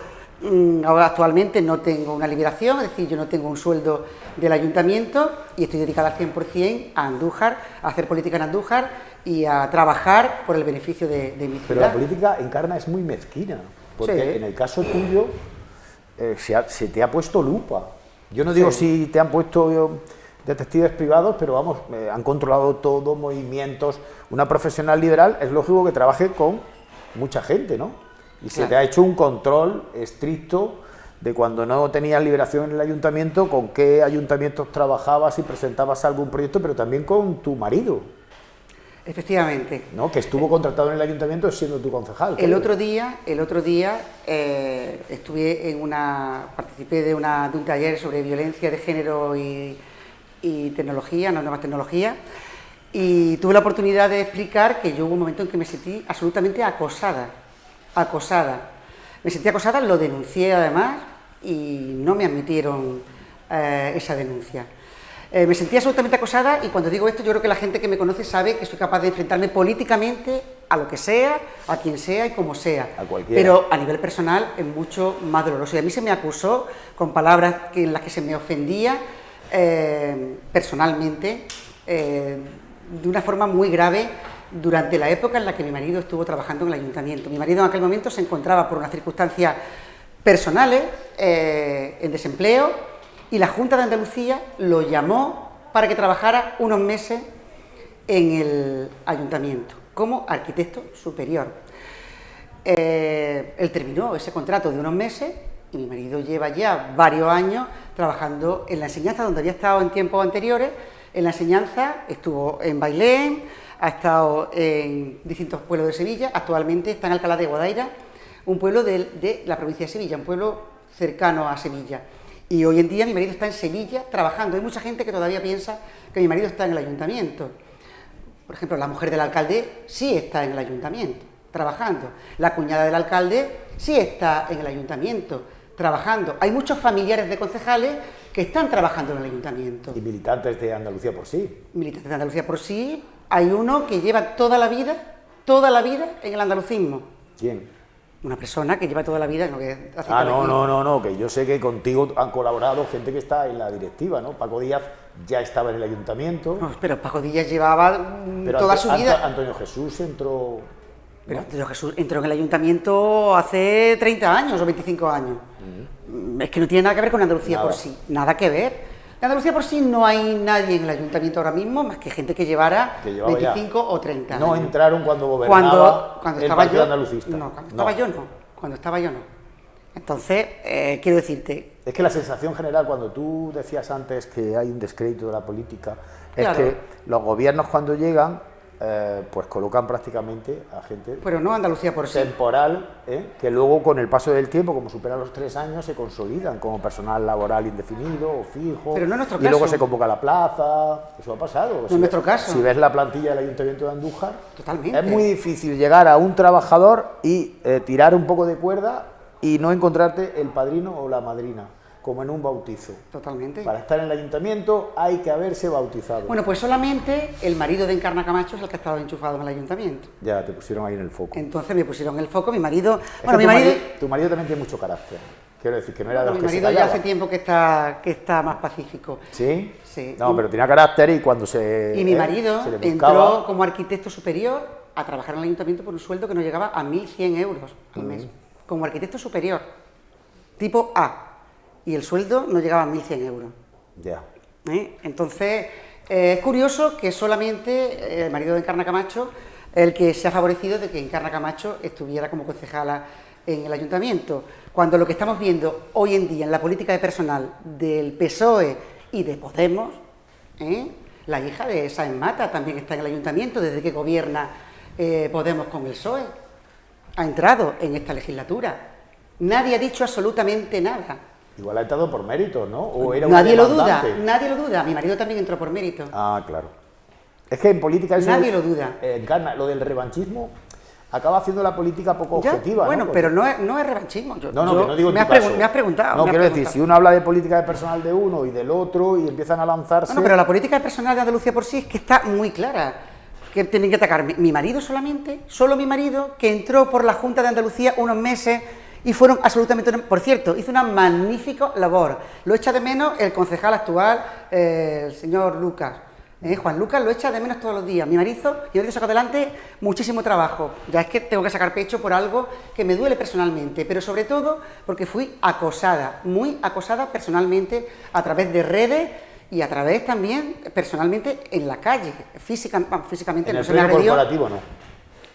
ahora actualmente no tengo una liberación, es decir, yo no tengo un sueldo del ayuntamiento y estoy dedicada al 100% a Andújar, a hacer política en Andújar y a trabajar por el beneficio de mi ciudad. Pero la política encarna es muy mezquina, porque sí. En el caso tuyo se te ha puesto lupa. Yo no digo si te han puesto detectives privados, pero vamos, han controlado todo, movimientos. Una profesional liberal es lógico que trabaje con mucha gente, ¿no? Y se te ha hecho un control estricto de cuando no tenías liberación en el ayuntamiento, con qué ayuntamientos trabajabas y presentabas algún proyecto, pero también con tu marido. Efectivamente. ¿No? Que estuvo contratado en el ayuntamiento siendo tu concejal. El otro día participé de un taller sobre violencia de género y tecnología, nuevas tecnologías, y tuve la oportunidad de explicar que yo hubo un momento en que me sentí absolutamente acosada. Me sentí acosada, lo denuncié además y no me admitieron esa denuncia. Me sentí absolutamente acosada, y cuando digo esto, yo creo que la gente que me conoce sabe que soy capaz de enfrentarme políticamente a lo que sea, a quien sea y como sea. A cualquiera. Pero a nivel personal es mucho más doloroso. Y a mí se me acusó con palabras en las que se me ofendía personalmente, de una forma muy grave, durante la época en la que mi marido estuvo trabajando en el ayuntamiento. Mi marido en aquel momento se encontraba por unas circunstancias personales en desempleo, y la Junta de Andalucía lo llamó para que trabajara unos meses en el ayuntamiento como arquitecto superior. Él terminó ese contrato de unos meses y mi marido lleva ya varios años trabajando en la enseñanza, donde había estado en tiempos anteriores. En la enseñanza estuvo en Bailén, ha estado en distintos pueblos de Sevilla, actualmente está en Alcalá de Guadaira, un pueblo de la provincia de Sevilla, un pueblo cercano a Sevilla. Y hoy en día mi marido está en Sevilla trabajando. Hay mucha gente que todavía piensa que mi marido está en el ayuntamiento. Por ejemplo, la mujer del alcalde sí está en el ayuntamiento, trabajando. La cuñada del alcalde sí está en el ayuntamiento, trabajando. Hay muchos familiares de concejales que están trabajando en el ayuntamiento. Y militantes de Andalucía por sí. Militantes de Andalucía por sí. Hay uno que lleva toda la vida en el andalucismo. ¿Quién? Una persona que lleva toda la vida en lo que hace. No, que yo sé que contigo han colaborado gente que está en la directiva, ¿no? Paco Díaz ya estaba en el ayuntamiento. No, pero Paco Díaz llevaba toda su vida. Antonio Jesús entró... Pero Antonio Jesús entró en el ayuntamiento hace 30 años o 25 años. Es que no tiene nada que ver con Andalucía por sí, nada que ver. De Andalucía por sí no hay nadie en el ayuntamiento ahora mismo, más que gente que llevara 25 o 30 años. No entraron cuando gobernaba cuando el estaba Partido yo, Andalucista. No, cuando estaba yo no. Entonces, quiero decirte... Es que la sensación general, cuando tú decías antes que hay un descrédito de la política, es claro, que los gobiernos cuando llegan, pues colocan prácticamente a gente... Pero no Andalucía por sí. Temporal, que luego con el paso del tiempo, como superan los 3 años, se consolidan como personal laboral indefinido o fijo. Pero no en nuestro y caso. Luego se convoca la plaza. Eso ha pasado. No en nuestro caso. Si ves la plantilla del Ayuntamiento de Andújar, totalmente, es muy difícil llegar a un trabajador y tirar un poco de cuerda y no encontrarte el padrino o la madrina, como en un bautizo. Totalmente. Para estar en el ayuntamiento hay que haberse bautizado. Bueno, pues solamente el marido de Encarna Camacho es el que ha estado enchufado en el ayuntamiento. Ya, te pusieron ahí en el foco. Entonces me pusieron en el foco, mi marido... Bueno, tu marido también tiene mucho carácter. Quiero decir, que no era de los que se callaba. Mi marido ya hace tiempo que está más pacífico. ¿Sí? Sí. No, pero tenía carácter y cuando Y mi marido entró como arquitecto superior a trabajar en el ayuntamiento por un sueldo que no llegaba a 1.100 euros al mes. como arquitecto superior, tipo A, y el sueldo no llegaba a 1.100 euros. Ya. Entonces, es curioso que solamente el marido de Encarna Camacho, el que se ha favorecido de que Encarna Camacho estuviera como concejala en el ayuntamiento, cuando lo que estamos viendo hoy en día en la política de personal del PSOE y de Podemos, la hija de Sáenz Mata también está en el ayuntamiento desde que gobierna Podemos con el PSOE, ha entrado en esta legislatura, nadie ha dicho absolutamente nada. Igual ha entrado por mérito, ¿no? ¿O era Nadie lo duda, demandante? nadie lo duda, mi marido también entró por mérito. Ah, claro. Es que en política eso... Nadie lo duda. Encarna, lo del revanchismo acaba haciendo la política poco Ya, objetiva, bueno, ¿no? pero no es revanchismo. No, que no digo en me tu has caso. me has preguntado. No, me has quiero decir, preguntado. si uno habla de política de personal de uno y del otro y empiezan a lanzarse... Bueno, pero la política de personal de Andalucía por sí es que está muy clara. Que tienen que atacar mi marido solamente, solo mi marido, que entró por la Junta de Andalucía unos meses y fueron absolutamente... Por cierto, hizo una magnífica labor. Lo echa de menos el concejal actual, el señor Lucas. Juan Lucas lo echa de menos todos los días. Mi marido saca adelante muchísimo trabajo. Ya es que tengo que sacar pecho por algo que me duele personalmente, pero sobre todo porque fui acosada, muy acosada personalmente a través de redes y a través también personalmente en la calle. Físicamente En no el se me pleno agredió. corporativo no.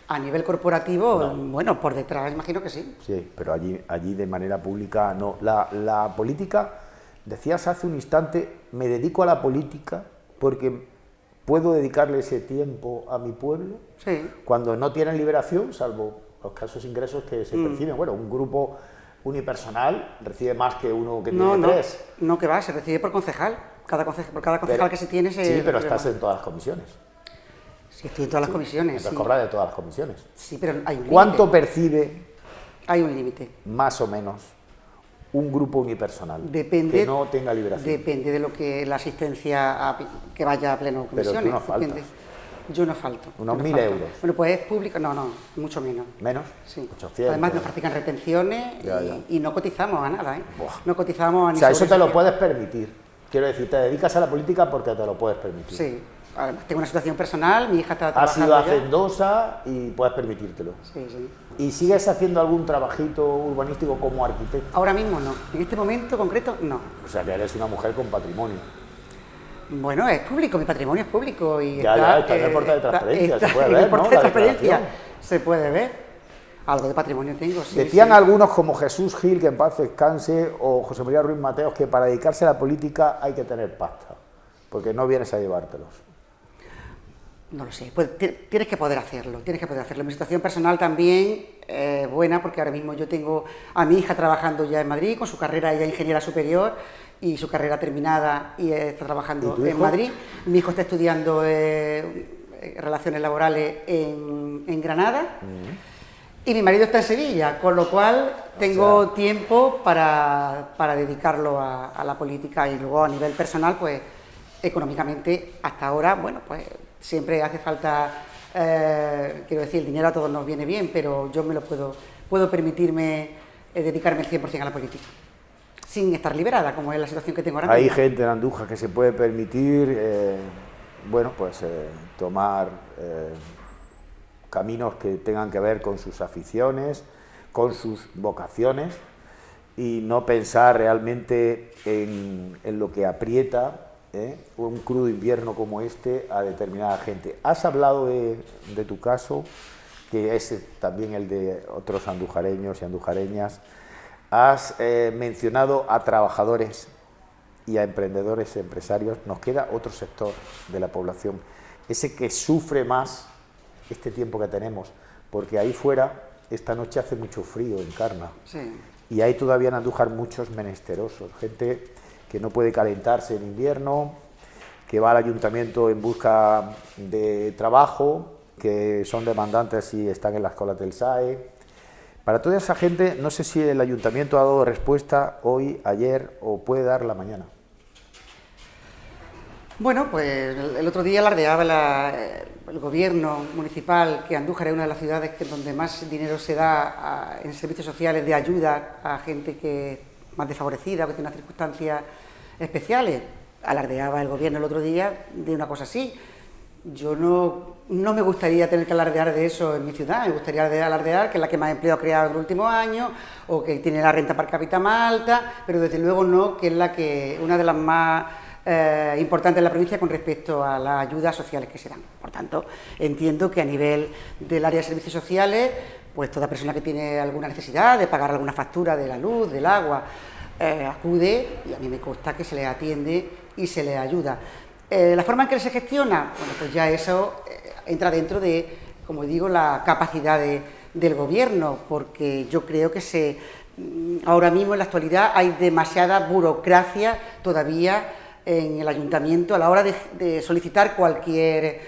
A nivel corporativo, No. bueno, por detrás imagino que sí. Sí, pero allí de manera pública no. La política, decías hace un instante, me dedico a la política porque puedo dedicarle ese tiempo a mi pueblo. Sí. Cuando no tienen liberación, salvo los casos ingresos que se perciben. Bueno, un grupo unipersonal recibe más que uno que tiene tres. No, que va, se recibe por concejal. Por cada concejal que se tiene se... Sí, pero recibe estás más. en todas las comisiones. Sí, estoy en todas las comisiones. Entonces Sí. cobras de todas las comisiones. Sí, pero hay un límite. ¿Cuánto percibe, Hay un límite. más o menos, un grupo unipersonal Depende, que no tenga liberación? Depende de lo que la asistencia que vaya a pleno Pero tú comisiones. no faltas. Depende. Yo no falto. Unos yo no 1.000 falto. euros. Bueno, pues es público, no, mucho menos. ¿Menos? Sí. 800. Además nos practican retenciones Ya. y no cotizamos a nada, ¿eh? Buah. No cotizamos a O ni sea, eso seguro te lo social. puedes permitir. Quiero decir, te dedicas a la política porque te lo puedes permitir. Sí. Además, tengo una situación personal, mi hija está Has trabajando ido ya. hacendosa y puedes permitírtelo. Sí, sí. ¿Y sigues haciendo algún trabajito urbanístico como arquitecto? Ahora mismo no. En este momento concreto, no. O sea, que eres una mujer con patrimonio. Bueno, es público, mi patrimonio es público y Ya, está en el portal de transparencia, se puede en ver, el portal ¿no? de La transparencia declaración. se puede ver. Algo de patrimonio tengo, sí. Decían sí. algunos como Jesús Gil, que en paz descanse, o José María Ruiz Mateos, que para dedicarse a la política hay que tener pasta, porque no vienes a llevártelos. No lo sé, pues tienes que poder hacerlo, tienes que poder hacerlo. Mi situación personal también es buena, porque ahora mismo yo tengo a mi hija trabajando ya en Madrid, con su carrera, ella ingeniera superior, y su carrera terminada, y está ¿Y trabajando tu en hijo? Madrid. Mi hijo está estudiando relaciones laborales en Granada, y mi marido está en Sevilla, con lo cual tengo tiempo para dedicarlo a la política, y luego a nivel personal, pues económicamente hasta ahora, bueno, pues siempre hace falta, quiero decir, el dinero a todos nos viene bien, pero yo me lo puedo permitirme dedicarme el 100% a la política, sin estar liberada, como es la situación que tengo ahora Hay mismo. gente en Andújar que se puede permitir, bueno, pues tomar caminos que tengan que ver con sus aficiones, con sus vocaciones, y no pensar realmente en lo que aprieta un crudo invierno como este a determinada gente. Has hablado de tu caso, que es también el de otros andujareños y andujareñas. Has mencionado a trabajadores y a emprendedores, empresarios. Nos queda otro sector de la población, ese que sufre más este tiempo que tenemos, porque ahí fuera esta noche hace mucho frío en Encarna. Sí. Y hay todavía en Andújar muchos menesterosos, gente que no puede calentarse en invierno, que va al ayuntamiento en busca de trabajo, que son demandantes y están en las colas del SAE. Para toda esa gente, no sé si el ayuntamiento ha dado respuesta hoy, ayer o puede darla mañana. Bueno, pues el otro día alardeaba el gobierno municipal que Andújar es una de las ciudades donde más dinero se da en servicios sociales de ayuda a gente que es más desfavorecida, que tiene unas circunstancias especiales. Alardeaba el gobierno el otro día de una cosa así. yo no me gustaría tener que alardear de eso en mi ciudad, me gustaría alardear que es la que más empleo ha creado en el último año, o que tiene la renta per cápita más alta, pero desde luego no que es una de las más importantes en la provincia con respecto a las ayudas sociales que se dan. Por tanto, entiendo que a nivel del área de servicios sociales, pues toda persona que tiene alguna necesidad de pagar alguna factura de la luz, del agua, acude, y a mí me consta que se le atiende y se le ayuda. La forma en que se gestiona, bueno, pues ya eso entra dentro de, como digo, la capacidad del gobierno, porque yo creo que ahora mismo en la actualidad hay demasiada burocracia todavía en el ayuntamiento a la hora de solicitar cualquier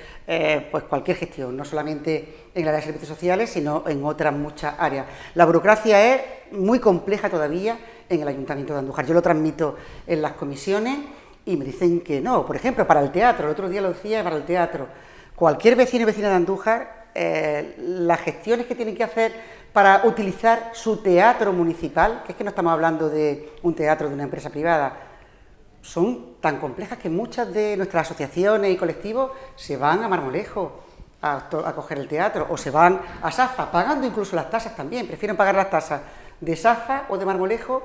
gestión, no solamente en el área de servicios sociales, sino en otras muchas áreas. La burocracia es muy compleja todavía en el Ayuntamiento de Andújar. Yo lo transmito en las comisiones y me dicen que no. Por ejemplo, para el teatro, el otro día lo decía, para el teatro, cualquier vecino y vecina de Andújar, las gestiones que tienen que hacer para utilizar su teatro municipal, que es que no estamos hablando de un teatro de una empresa privada, son tan complejas que muchas de nuestras asociaciones y colectivos se van a Marmolejo a coger el teatro, o se van a Safa, pagando incluso las tasas también, prefieren pagar las tasas de Safa o de Marmolejo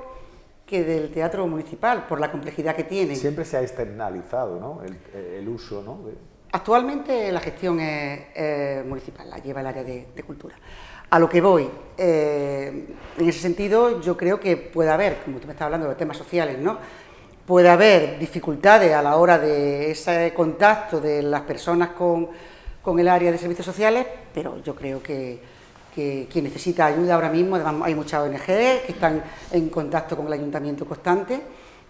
que del teatro municipal, por la complejidad que tienen. Siempre se ha externalizado, ¿no?, el uso, ¿no? Actualmente la gestión es municipal, la lleva el área de cultura. A lo que voy, en ese sentido yo creo que puede haber, como tú me estás hablando de temas sociales, ¿no?, puede haber dificultades a la hora de ese contacto de las personas con el área de servicios sociales, pero yo creo que quien necesita ayuda ahora mismo, además hay muchas ONG que están en contacto con el ayuntamiento constante,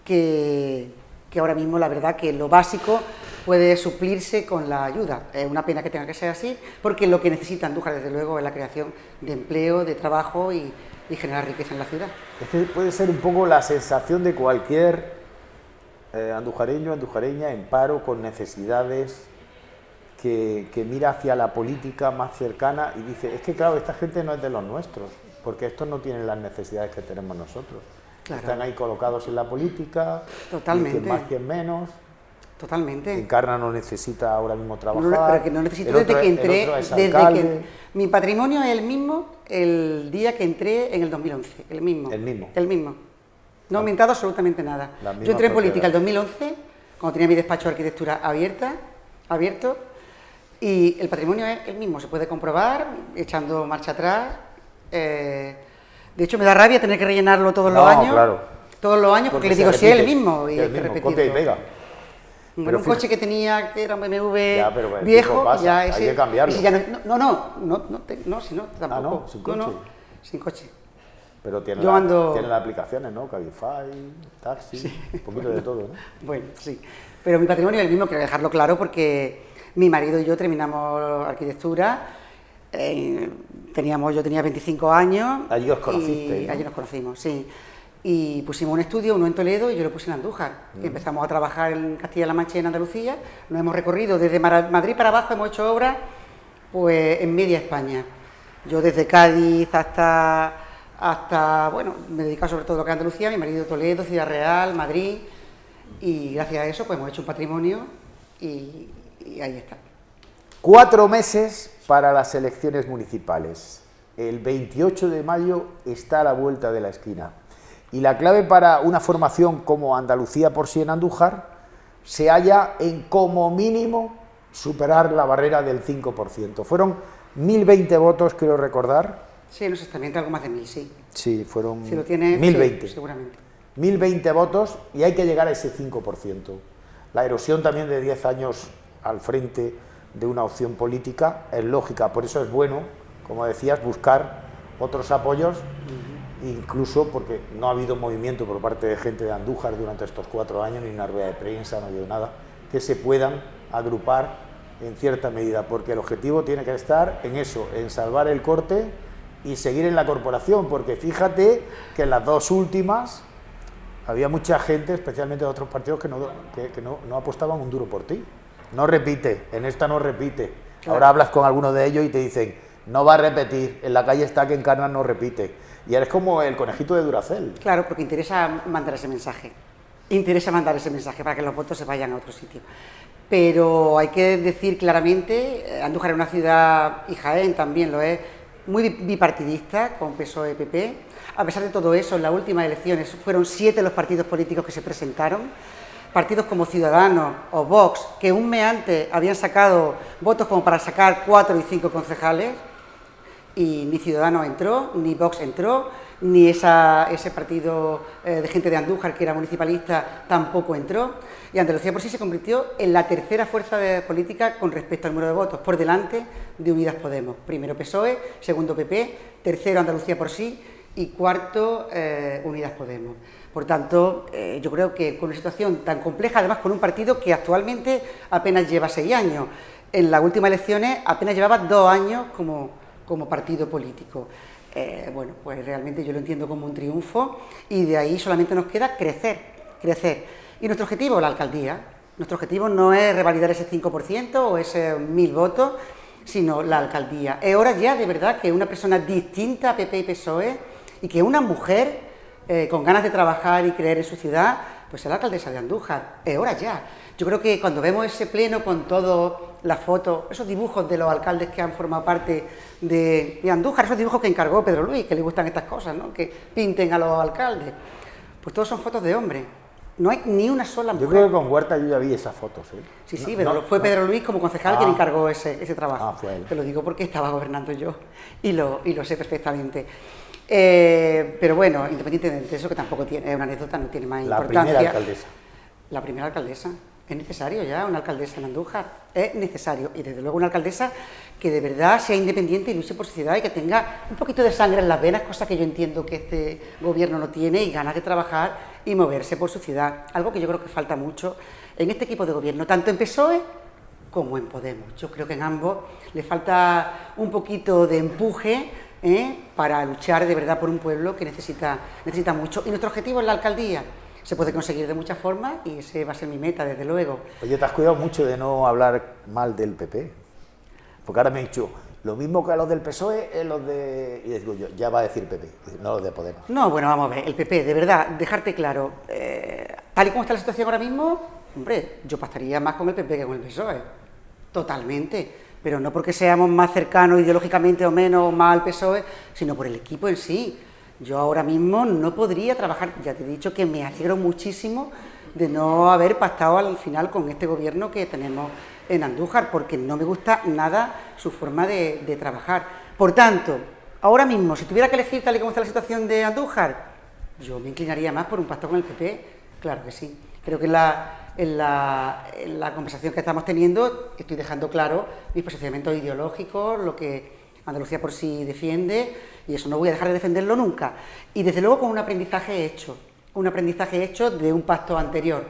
que ahora mismo la verdad que lo básico puede suplirse con la ayuda. Es una pena que tenga que ser así, porque lo que necesita Andújar desde luego es la creación de empleo, de trabajo y generar riqueza en la ciudad. Es que puede ser un poco la sensación de cualquier andujareño, andujareña en paro, con necesidades, que mira hacia la política más cercana y dice, es que claro, esta gente no es de los nuestros, porque estos no tienen las necesidades que tenemos nosotros. Claro. Están ahí colocados en la política, totalmente, quien más, quien menos. Totalmente. Encarna no necesita ahora mismo trabajar. No, pero que no necesito desde que entré, mi patrimonio es el mismo el día que entré en el 2011, el mismo. El mismo. No ha aumentado absolutamente nada. Yo entré en política el 2011, cuando tenía mi despacho de arquitectura abierto, y el patrimonio es el mismo, se puede comprobar echando marcha atrás. De hecho, me da rabia tener que rellenarlo todos los años. Claro. Todos los años, porque les digo, si es el mismo, y hay que repetirlo. Copia y pega. Bueno, un coche que tenía, que era un BMW viejo, ya ese, hay que cambiarlo. Si ya no, si no, tampoco. Ah, no, sin coche. No, sin coche. Pero tiene las aplicaciones, ¿no? Cabify, taxi, sí, un poquito de todo, ¿no? Bueno, sí. Pero mi patrimonio es el mismo, quiero dejarlo claro, porque mi marido y yo terminamos arquitectura. Yo tenía 25 años. Allí os conocisteis, ¿no? Allí nos conocimos, sí. Y pusimos un estudio, uno en Toledo y yo lo puse en Andújar. Y empezamos a trabajar en Castilla-La Mancha y en Andalucía. Nos hemos recorrido desde Madrid para abajo, hemos hecho obras pues en media España. Yo desde Cádiz hasta, bueno, me he dedicado sobre todo a lo que es Andalucía, mi marido Toledo, Ciudad Real, Madrid, y gracias a eso pues hemos hecho un patrimonio y ahí está. 4 meses para las elecciones municipales. El 28 de mayo está a la vuelta de la esquina. Y la clave para una formación como Andalucía por sí en Andújar se halla en, como mínimo, superar la barrera del 5%. Fueron 1.020 votos, quiero recordar. Sí, no sé, también algo más de 1.000, sí. Sí, fueron si lo tiene, 1.020. Sí, seguramente. 1.020 votos y hay que llegar a ese 5%. La erosión también de 10 años al frente de una opción política es lógica, por eso es bueno, como decías, buscar otros apoyos, incluso porque no ha habido movimiento por parte de gente de Andújar durante estos 4 años, ni una rueda de prensa, no ha habido nada, que se puedan agrupar en cierta medida, porque el objetivo tiene que estar en eso, en salvar el corte y seguir en la corporación, porque fíjate que en las 2 últimas había mucha gente, especialmente de otros partidos, que no apostaban un duro por ti. No repite, en esta no repite. Claro. Ahora hablas con algunos de ellos y te dicen, no va a repetir, en la calle está que Encarna no repite. Y eres como el conejito de Duracell. Claro, porque interesa mandar ese mensaje. interesa mandar ese mensaje para que los votos se vayan a otro sitio. Pero hay que decir claramente, Andújar es una ciudad, y Jaén también lo es, muy bipartidista, con PSOE-PP. A pesar de todo eso, en las últimas elecciones fueron 7 los partidos políticos que se presentaron. Partidos como Ciudadanos o Vox, que un mes antes habían sacado votos como para sacar 4 y 5 concejales, y ni Ciudadanos entró, ni Vox entró, ni ese partido de gente de Andújar, que era municipalista, tampoco entró. Y Andalucía por sí se convirtió en la tercera fuerza política con respecto al número de votos, por delante de Unidas Podemos. Primero PSOE, segundo PP, tercero Andalucía por sí y cuarto Unidas Podemos. Por tanto, yo creo que con una situación tan compleja, además con un partido que actualmente apenas lleva 6 años, en las últimas elecciones apenas llevaba 2 años como partido político. Bueno, pues realmente yo lo entiendo como un triunfo y de ahí solamente nos queda crecer. Y nuestro objetivo, la alcaldía. Nuestro objetivo no es revalidar ese 5% o ese 1.000 votos, sino la alcaldía. Es hora ya, de verdad, que una persona distinta a PP y PSOE y que una mujer con ganas de trabajar y creer en su ciudad, pues sea la alcaldesa de Andújar. Es hora ya. Yo creo que cuando vemos ese pleno con todas las fotos, esos dibujos de los alcaldes que han formado parte de Andújar, esos dibujos que encargó Pedro Luis, que le gustan estas cosas, ¿no?, que pinten a los alcaldes, pues todos son fotos de hombres. No hay ni una sola mujer. Yo creo que con Huerta yo ya vi esas fotos, ¿eh? Sí, pero fue Pedro Luis como concejal quien encargó ese trabajo. Fue él. Te lo digo porque estaba gobernando yo y lo sé perfectamente. Pero bueno, independientemente de eso, que tampoco tiene, es una anécdota, no tiene más importancia. La primera alcaldesa. La primera alcaldesa. Es necesario ya una alcaldesa en Andújar, es necesario, y desde luego una alcaldesa que de verdad sea independiente y luche por su ciudad y que tenga un poquito de sangre en las venas, cosa que yo entiendo que este gobierno no tiene, y ganas de trabajar y moverse por su ciudad, algo que yo creo que falta mucho en este equipo de gobierno, tanto en PSOE como en Podemos. Yo creo que en ambos le falta un poquito de empuje para luchar de verdad por un pueblo que necesita mucho, y nuestro objetivo es la alcaldía. Se puede conseguir de muchas formas y ese va a ser mi meta, desde luego. Oye, te has cuidado mucho de no hablar mal del PP, porque ahora me he dicho, lo mismo que a los del PSOE, los de... Y digo yo, ya va a decir PP, no los de Podemos. No, bueno, vamos a ver, el PP, de verdad, dejarte claro, tal y como está la situación ahora mismo, hombre, yo pactaría más con el PP que con el PSOE, totalmente, pero no porque seamos más cercanos ideológicamente o menos o más al PSOE, sino por el equipo en sí. Yo ahora mismo no podría trabajar, ya te he dicho que me alegro muchísimo de no haber pactado al final con este gobierno que tenemos en Andújar, porque no me gusta nada su forma de trabajar. Por tanto, ahora mismo, si tuviera que elegir tal y como está la situación de Andújar, yo me inclinaría más por un pacto con el PP, claro que sí. Creo que en la conversación que estamos teniendo estoy dejando claro mis posicionamientos ideológicos, lo que Andalucía por sí defiende, y eso no voy a dejar de defenderlo nunca. Y desde luego con un aprendizaje hecho de un pacto anterior,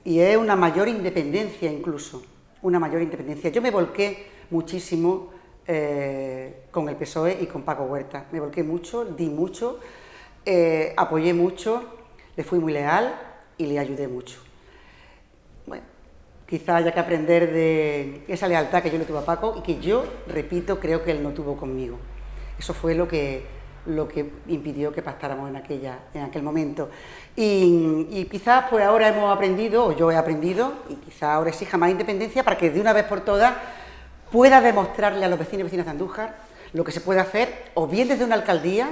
y es una mayor independencia incluso, una mayor independencia. Yo me volqué muchísimo con el PSOE y con Paco Huerta, me volqué mucho, di mucho, apoyé mucho, le fui muy leal y le ayudé mucho. Bueno, quizá haya que aprender de esa lealtad que yo le tuve a Paco y que yo, repito, creo que él no tuvo conmigo. Eso fue lo que impidió que pactáramos en aquel momento. Y quizás pues ahora hemos aprendido, o yo he aprendido, y quizás ahora exija más independencia para que de una vez por todas pueda demostrarle a los vecinos y vecinas de Andújar lo que se puede hacer, o bien desde una alcaldía,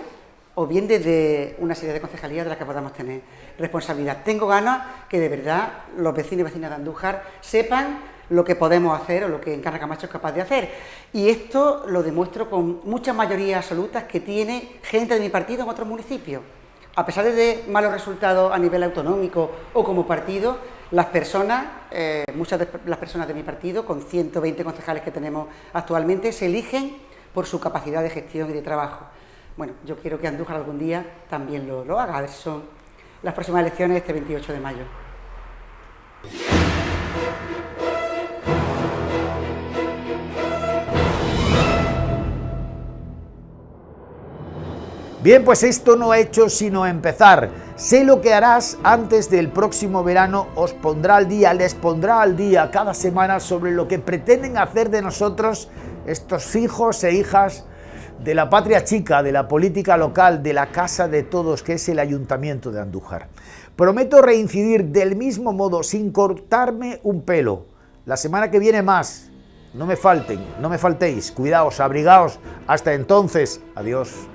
o bien desde una serie de concejalías de las que podamos tener responsabilidad. Tengo ganas que de verdad los vecinos y vecinas de Andújar sepan lo que podemos hacer o lo que Encarna Camacho es capaz de hacer. Y esto lo demuestro con muchas mayorías absolutas que tiene gente de mi partido en otros municipios. A pesar de malos resultados a nivel autonómico o como partido, las personas, muchas de las personas de mi partido, con 120 concejales que tenemos actualmente, se eligen por su capacidad de gestión y de trabajo. Bueno, yo quiero que Andújar algún día también lo haga, a ver si son las próximas elecciones este 28 de mayo. Bien, pues esto no ha hecho sino empezar. Sé lo que harás antes del próximo verano, os pondrá al día, les pondrá al día cada semana sobre lo que pretenden hacer de nosotros estos hijos e hijas de la patria chica, de la política local, de la casa de todos, que es el Ayuntamiento de Andújar. Prometo reincidir del mismo modo, sin cortarme un pelo. La semana que viene más. No me falten, no me faltéis. Cuidaos, abrigaos. Hasta entonces, adiós.